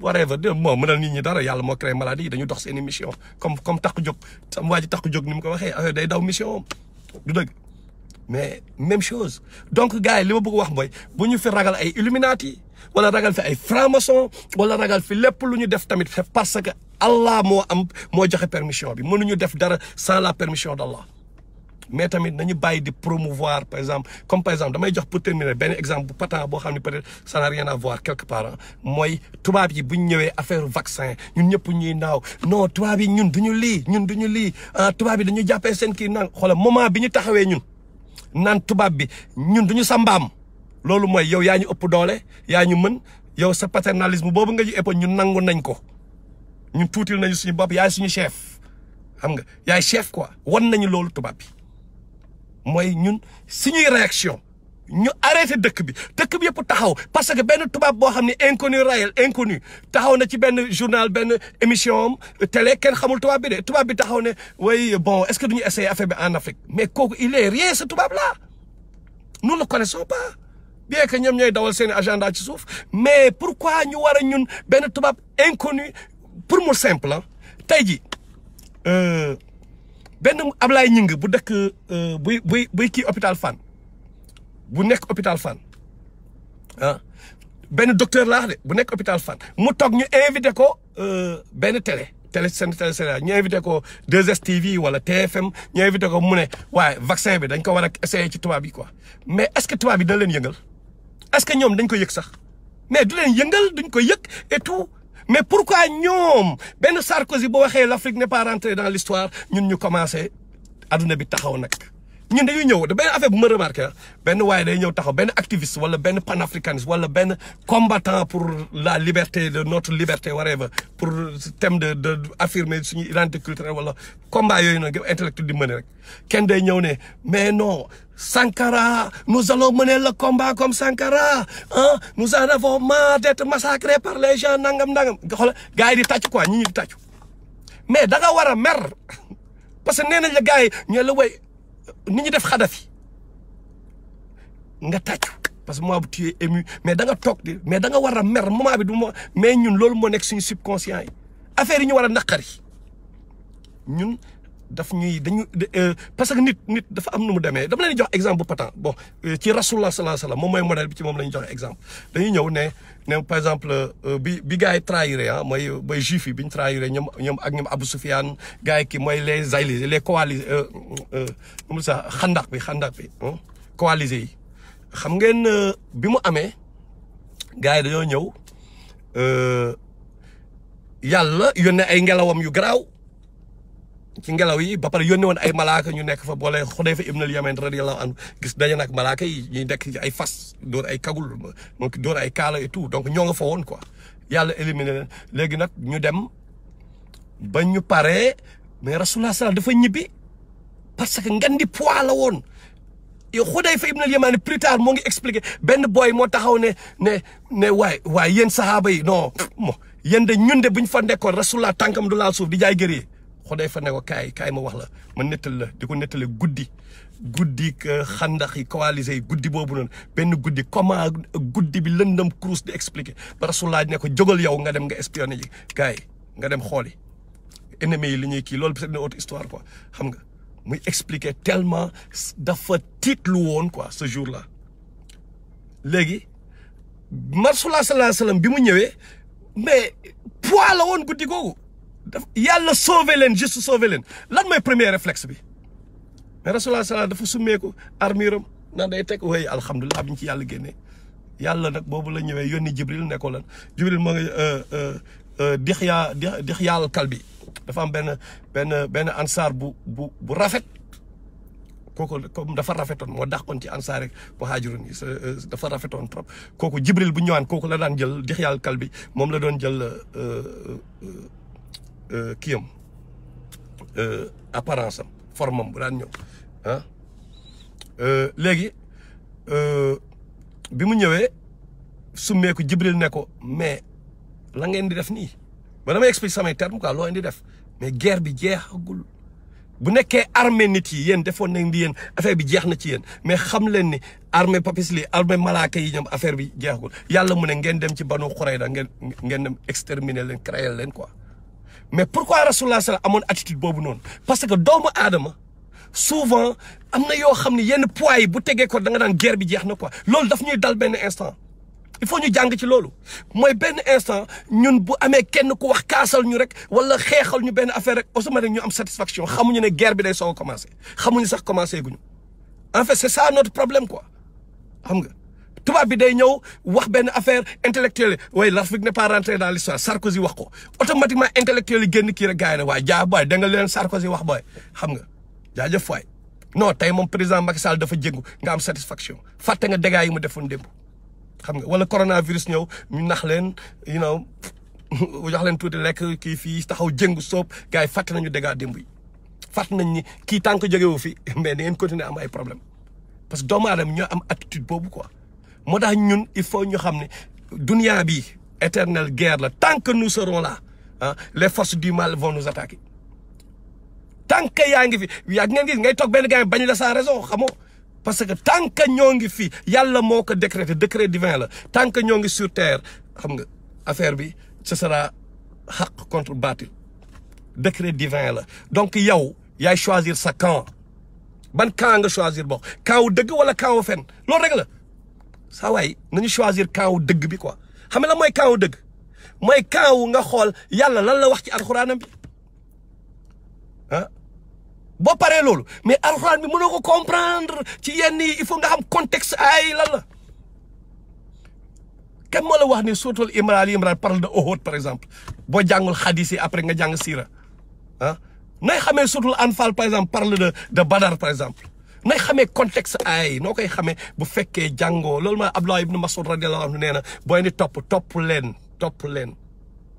whatever moo mënal nit ñi dara yàlla moo créé maladie yi dañu dox seen mission comme takku jóg sama waa ji takku jóg ni mu ko waxee affaire day daw mission du dëgg mais même chose donc gars yi li ma bëgg wax mooy bu ñu fi ragal ay Illuminati wala ragal fi ay franc-maçon wala ragal fi lépp lu ñu def tamit c'est parce que Allah moo joxe permission bi mënuñu def dara sans la permission d'Allah mais tamit nañu bàyyi di promouvoir par exemple damay jox pour terminer benn exemple bu patent boo xam ne peut-être ça n'a rien à voir quelque part mooy tubaab yi bu ñu ñëwee affaire vaccin ñun ñëpp ñuy naaw non tubaab yi ñun duñu lii tubaab yi dañu jàppee seen kii naan xoolal moment bi ñu taxawee ñun naan tubaab bi ñun duñu sa mbaam loolu mooy yow yaa ñu ëpp doole yaa ñu mën yow sa paternalisme boobu nga ñu ëpp ñun nangu nañ ko ñun tuutil nañu suñu bopp yaay suñu chef xam nga yaay chef quoi wan nañu loolu tubaab bi mooy ñun suñuy réaction ñu arrêté dëkk bi yëpp taxaw parce que benn tubaab boo xam ne inconnu taxaw na ci benn journal benn émission télé kenn xamul tubaab bi taxaw ne way bon est-ce que duñu essayer affaire bi en Afrique mais kooku il est rien ce tubaab là nous le connaissons pas bien que ñoom ñooy dawal seen agenda ci suuf mais pourquoi ñu war a ñun benn tubaab inconnu pour mu simple tey ji benn Ablaye Ñing bu dëkk buy kii hôpital Fann bu nekk hôpital Fann benn docteur laa de bu nekk hôpital Fann mu toog ñu invité ko benn télé Sénégal ñu invité ko 2STV wala TFM ñu invité ko mu ne waaye vaccin bi dañ ko war a essayer ci tubaab yi quoi mais est-ce que tubaab yi dañ leen yëngal est-ce que ñoom dañ ko yëg sax mais du leen yëngal duñ ko yëg et tout mais pourquoi ñoom benn Sarkozy boo waxee l'Afrique n'est pas rentrée dans l'histoire ñun ñu commencé adduna bi taxaw nag ñun dañuy ñëw benn affaire bu ma remarqué benn waaye day ñëw taxaw benn activiste wala benn panafricaniste wala benn combattant pour la liberté de notre liberté whatever pour thème de affirmer suñu identité culturelle wala combat yooyu nag intellectuel di mëne rek kenn day ñëw ne mais non Sankara nous allons mener le combat comme Sankara nous en avons marre d'être massacrés par les gens nangam xoolal gars yi di tàcc quoi ñi di tàcc mais da nga war a mer parce que nee nañ la gars yi ñu la way ni ñu def Kadhafi nga tàccu parce que moi bu tu es ému mais da nga toog di mais da nga war a mer moment bi du ma mais ñun loolu moo nekk suñu subconscient yi affaire yi ñu war a naqari ñun daf ñuy dañu parce que nit dafa am nu mu demee dama leen jox exemple bu patent bon ci Rasulullah sallallahu alayhi wasallam moom mooy modèle bi ci moom la ñu joxe exemple dañuy ñëw ne par exemple bi gars yi trahiré mooy juif yi bi ñu trahiré ñoom ak ñoom Abu Sufyan gars yi ki mooy les alliés les coalisés mu sax xandak bi coalisés yi xam ngeen bi mu amee gars yi dañoo ñëw yàlla yónnee ay ngelawam yu garaaw ci ngelaw yi ba pare yónnee woon ay malaaka ñu nekk fa boole Xudayfa ibnul Yaman radiyallahu anhu gis daje nag malaaka yi ñuy nekk ci ay fas dóor ay kagul moom dóor ay kaala et tout donc ñoo nga fa woon quoi yàlla éliminé leen léegi nag ñu dem ba ñu paree mais Rasulullah dafa ñibbi parce que ngan di poids la woon Xudayfa ibnul Yaman plus tard moo ngi expliqué benn boy moo taxaw ne waay yéen sahaaba yi non mo yéen de ñun de bu ñu fa nekkoon Rasulullah tànkam du laal suuf di jaay gëree Xudayfa ne ko kaay ma wax la ma nettal la di ko nettale guddi xandax yi coalisé yi guddi boobu noonu benn guddi comment guddi bi lëndëm kurus di expliqué ba Rasulullah ne ko jógal yow nga dem nga espionné ji kaay nga dem xooli ennemis yi li ñuy kii loolu c'est une autre histoire quoi xam nga muy expliquer tellement dafa tiitlu woon quoi ce jour-là léegi Rasulullah sallallahu alayhi wasallam bi mu ñëwee mais poids la woon guddi googu yàlla sauver leen juste sauver leen lan mooy premier réflexe bi mais Rasulullah sallallahu dafa summeeku armuram naan day teg way alhamdulilah bi ñu ci yàlla génnee yàlla nag boobu la ñëwee yónni Jibril ne ko lan Jibril moo ngi Dixyaal Kalbi dafa am benn ansaar bu rafet kooku comme dafa rafetoon moo dàqoon ci ansaar rek muhaajiroon yi dafa rafetoon trop kooku Jibril bu ñëwaan kooku la daan jël Dixyaal Kalbi moom la doon jël kiyam apparence am formam bu daan ñëw ah léegi bi mu ñëwee summeeku Jibril ne ko mais la ngeen di def nii ba damay expliquer samay terme quoi loo leen di def mais guerre bi jeexagul bu nekkee armée nit yi yéen defoon nañ di yéen affaire bi jeex na ci yéen mais xam leen ni armée papis li armée malaaka yi ñoom affaire bi jeexagul yàlla mu ne ngeen dem ci Banu Xurayda ngeen dem exterminer leen créer leen quoi mais pourquoi Rasulullah sallallahu amoon attitude boobu noonu parce que doomu aadama souvent am na yoo xam ne yenn poids yi bu tegee ko da nga daan guerre bi jeex na quoi loolu daf ñuy dal benn instant il faut ñu jàng ci loolu mooy benn instant ñun bu amee kenn ku wax kaasal ñu rek wala xeexal ñu benn affaire rek automatiquement ñu am satisfaction xamuñu ne guerre bi day soog a commencé xamuñu sax commencé guñu en fait c'est ça notre problème quoi xam nga tubaab bi day ñëw wax benn affaire intellectuelle waaye l'Afrique n'est pas rentrée dans l'histoire Sarkozy wax ko automatiquement intellectuel yi génn kii rek gars yi ne waaye jaa booy da nga leen Sarkozy wax booy xam nga jaajëf waay non tey moom président Macky Sall dafa jéngu nga am satisfaction fàtte nga dégâts yi mu defoon démb xam nga wala coronavirus ñëw ñu nax leen you know jox leen tuuti lekk kii fii taxaw jéngu soob gars yi fàtte nañu dégâts démb yi fàtte nañ ni kii tant que jógewu fi mais da ngeen continuer am ay problème parce que doomu aadama ñoo am attitude boobu quoi moo tax ñun il faut ñu xam ne dunia bi éternelle guerre la tant que nous serons là ah les forces du mal vont nous attaquer tant que yaa ngi fi yaa ngeen gis ngay toog benn gars bañ la sans raison xamoo parce que tant que ñoo ngi fi yàlla moo ko décrété décret divin la tant que ñoo ngi sur terre xam nga affaire bi ce sera xaq contre baatil décret divin la donc yow yaay choisir sa camp ban camp nga choisir bokk camp wu dëgg wala camp wu fen loolu rek la saa waay nañu choisir camp wu dëgg bi quoi xam nga la mooy camp wu dëgg mooy camp wu nga xool yàlla lan la wax ci alxuraanam bi ah boo paree loolu mais alxuraan bi mënoo ko comprendre ci yenn yi il faut nga xam contexte ay lan la kan moo la wax ni suuratul Imran parle de Uhud par exemple boo jàngul xadis yi après nga jàng siira ah nay xamee suuratul Anfal par exemple parle de Badar par exemple nay xamee contexte ay noo koy xamee bu fekkee jàngoo loolu ma Abdullah ibn Mas'ud radiyallahu anhu nee na booy ni topp leen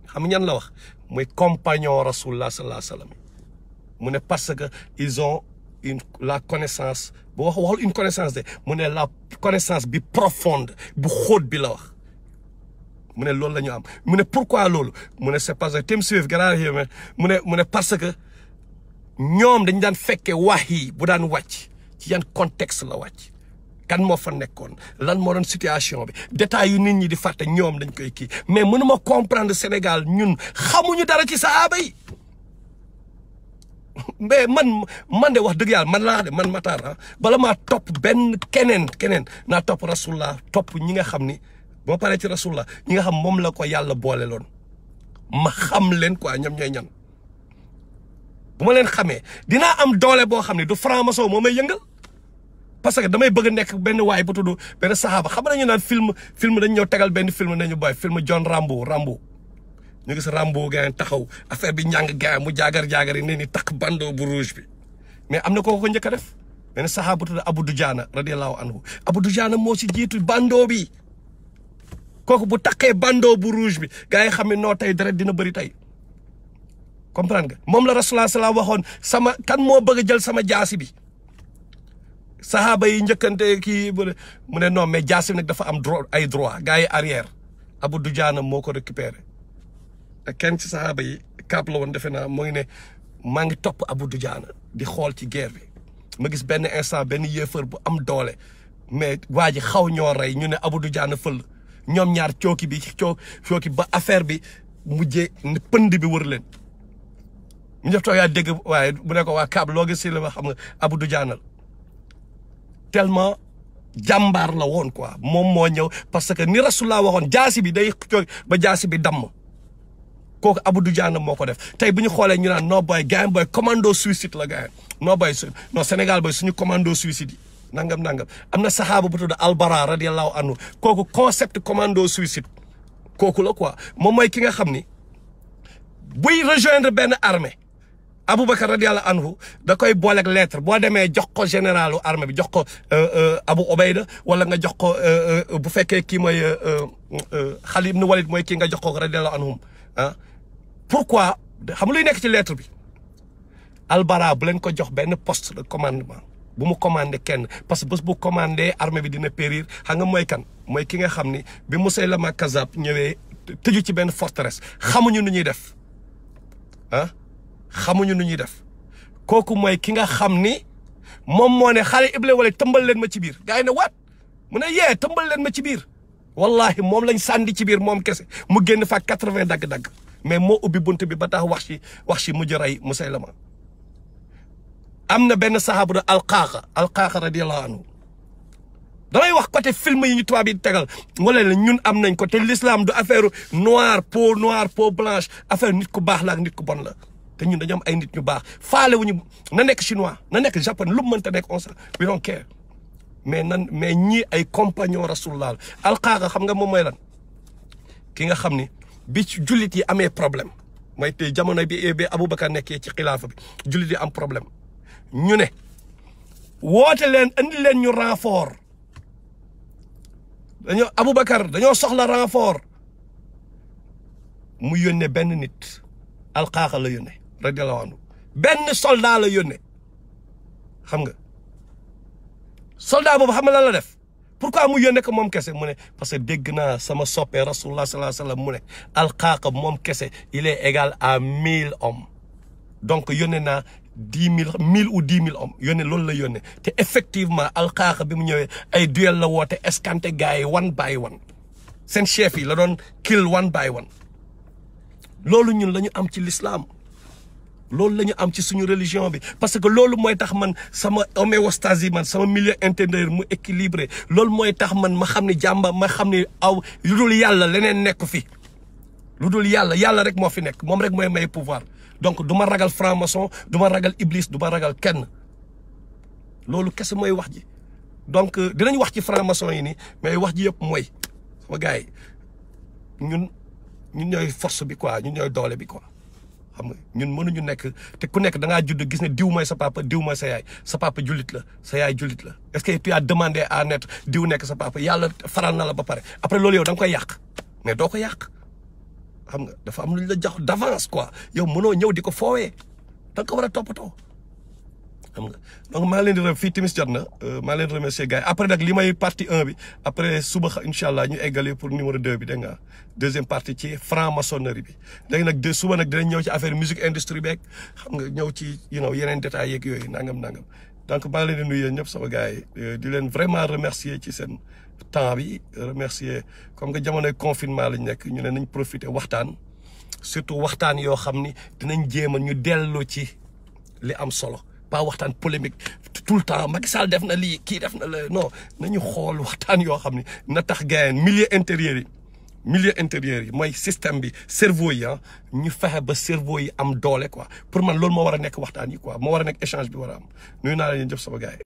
xam nga ñan la wax mooy compagnon Rasulullah sallallahu alayhi wa sallam mu ne parce que ils ont la connaissance bu waxul une connaissance de mu ne la connaissance bi profonde bu xóot bi la wax mu ne loolu la ñu am mu ne pourquoi loolu mu ne c'est parce que tem suif gannaaw yi mu ne parce que ñoom dañu daan fekke wax yi bu daan wàcc ci yan contexte la wàcc kan moo fa nekkoon lan moo doon situation bi détails yu nit ñi di fàtte ñoom dañ koy kii mais mënuma comprendre Sénégal ñun xamuñu dara ci sahaaba yi mais man de wax dëgg yàlla man laa de man Matar bala maa topp benn keneen naa topp Rasulullah topp ñi nga xam ni boo paree ci Rasulullah ñi nga xam moom la ko yàlla boole loon ma xam leen quoi ñoom ñooy ñan bu ma leen xamee dinaa am doole boo xam ne du franc-maçon moo may yëngal parce que damay bëgg a nekk benn waay bu tudd benn saxaaba xam nañu naan film dañu ñëw tegal benn film nañu boy film John Rambo ñu gis Rambo gars taxaw affaire bi ñàng gars mu jaagar-jaagar yi ne ni takk bandeau bu rouge bi mais am na kooku ko njëkk a def benn saxaaba tudd Abu Dujaana radiyallahu anhu Abu Dujaana moo si jiitu bandeau bi kooku bu takkee bandeau bu rouge bi gars yi xam ne noo tey deret dina bëri tey comprendre nga moom la Rasulullah sallallahu waxoon sama kan moo bëgg a jël sama jaasi bi saxaaba yi njëkkante kii mu ne non mais jaasi bi nag dafa am ay droit gars yi arrière Abu Dujaana moo ko récupéré te kenn ci saxaaba yi kaab la woon defe naa moo ngi ne maa ngi topp Abu Dujaana di xool ci guerre bi ma gis benn instant benn yéefar bu am doole mais waa ji xaw ñoo rey ñu ne Abu Dujaana fël ñoom ñaar cooki ba affaire bi mujjee pënd bi wër leen ñu def too yaa dégg waaye bu ne ko waa kaab loo gis si la xam nga Abu Dujaana tellement jàmbaar la woon quoi moom moo ñëw parce que ni Rasulullah waxoon jaasi bi day cooki ba jaasi bi damm kooku Abu Dujaana moo ko def tey bu ñu xoolee ñu naan non boy gars boy commando suicide la gars non boy non Sénégal boy suñu commando suicide yi nangam am na saxaaba bu tudd Albara radiyallahu anhu kooku concept commando suicide kooku la quoi moom mooy ki nga xam ni buy rejoindre benn armée Aboubacar radiyallahu anhu da koy booleeg lettre boo demee jox ko généralu armée bi jox ko Abu Obayda wala nga jox ko bu fekkee kii mooy Khalid ibn Walid mooy kii nga jox ko radiyallahu anhum ah pourquoi xam luy nekk ci lettre bi Albara bu leen ko jox benn poste de commandement bu mu commandé kenn parce que bés bu commandé armée bi dina périr xam nga mooy kan mooy ki nga xam ni bi Musaylama Kazab ñëwee tëju ci benn forteresse xamuñu nu ñuy def ah xamuñu nu ñuy def kooku mooy ki nga xam ni moom moo ne xale Ibn Walid tëmbal leen ma ci biir gars yi ne waat mu ne yee tëmbal leen ma ci biir wallahi moom lañ sànni ci biir moom kese mu génn fa 80 dagg-dagg mais moo ubbi bunt bi ba tax wax ci mujj rey Musaylama am na benn saxaabu da Alqaaqa radiyallahu anhu damay wax côté film yi ñu tubaab yi tegal wala la ñun am nañ ko te l'islam du affaire noir peau blanche affaire nit ku baax la ak nit ku bon la te ñun dañoo am ay nit ñu baax faale wuñu na nekk chinois na nekk japonais lu mu mënta nekk on we don't care mais ñii ay compagnon rasulullah Alqaaqa xam nga moom mooy lan ki nga xam ni bi jullit yi amee problème mooy tey jamono bi Aboubacar nekkee ci xilaafa bi jullit yi am problème ñu ne woote leen andi leen ñu renfort Aboubacar dañoo soxla renfort mu yónnee benn nit Alqaaqa la yónnee radiyallahu anhu benn soldat la yónnee xam nga soldat boobu xam nga lan la def pourquoi mu yónnee ko moom kese mu ne parce que dégg naa sama soppee rasulullah sallallahu alayhi wa sallam mu ne Alqaaqa moom kese il est égal à 1000 hommes donc yónnee naa 10 ou 10 000 hommes yónnee loolu la yónnee te effectivement Alqaaqa bi mu ñëwee ay duel la woote escanté gars yi one by one seen chef yi la doon kill one by one loolu ñun la ñu am ci l'islam loolu la ñu am ci suñu religion bi parce que loolu mooy tax man sama homéostasie man sama milieu intérieur mu équilibré loolu mooy tax man ma xam ne jàmba ma xam ne aw lu dul yàlla leneen nekk fi lu dul yàlla rek moo fi nekk moom rek mooy may pouvoir donc du ma ragal franc-maçon du ma ragal iblis du ma ragal kenn loolu kese mooy wax ji donc dinañ wax ci franc-maçon yi nii mais wax ji yëpp mooy sama gars yi ñun ñooy force bi quoi ñun ñooy doole bi quoi xam nga ñun mënuñu nekk te ku nekk da ngaa judd gis ne diw mooy sa papa diw mooy sa papa jullit la sa yaay jullit la est-ce que tu as demandé à naître diw nekk sa papa yàlla faral na la ba pare après loolu yow da nga koy yàq mais doo ko yàq xam nga dafa am lu ñu la jox d'avance quoi yow mënoo ñëw di ko foowee da nga ko war a toppatoo xam nga donc maa leen di fii timis jot na maa leen remercier gars yi après nag li may partie 1 bi après suba incha allah ñu eggalee pour numéro 2 bi dégg nga deuxième partie ci franc-maçonnerie bi léegi nag suba nag dinañ ñëw ci affaire musique industrie beeg xam nga ñëw ci yeneen détails yeeg yooyu nangam donc maa leen di nuyu ñëpp sama gars yi di leen vraiment remercier ci seen temps bi remercier comme que jamonoy confinement lañ nekk ñu ne nañ profiter waxtaan surtout waxtaan yoo xam ni dinañ jéem a ñu dellu ci li am solo pas waxtaan polémique tout le temps Macky Sall def na lii kii def na la non nañu xool waxtaan yoo xam ni na tax gars yi milieu intérieur yi mooy système bi cerveau yi ñu fexe ba cerveau yi am doole quoi pour man loolu moo war a nekk waxtaan yi quoi moo war a nekk échange bi war a am nuyu naa la ñuy jëf sama gars yi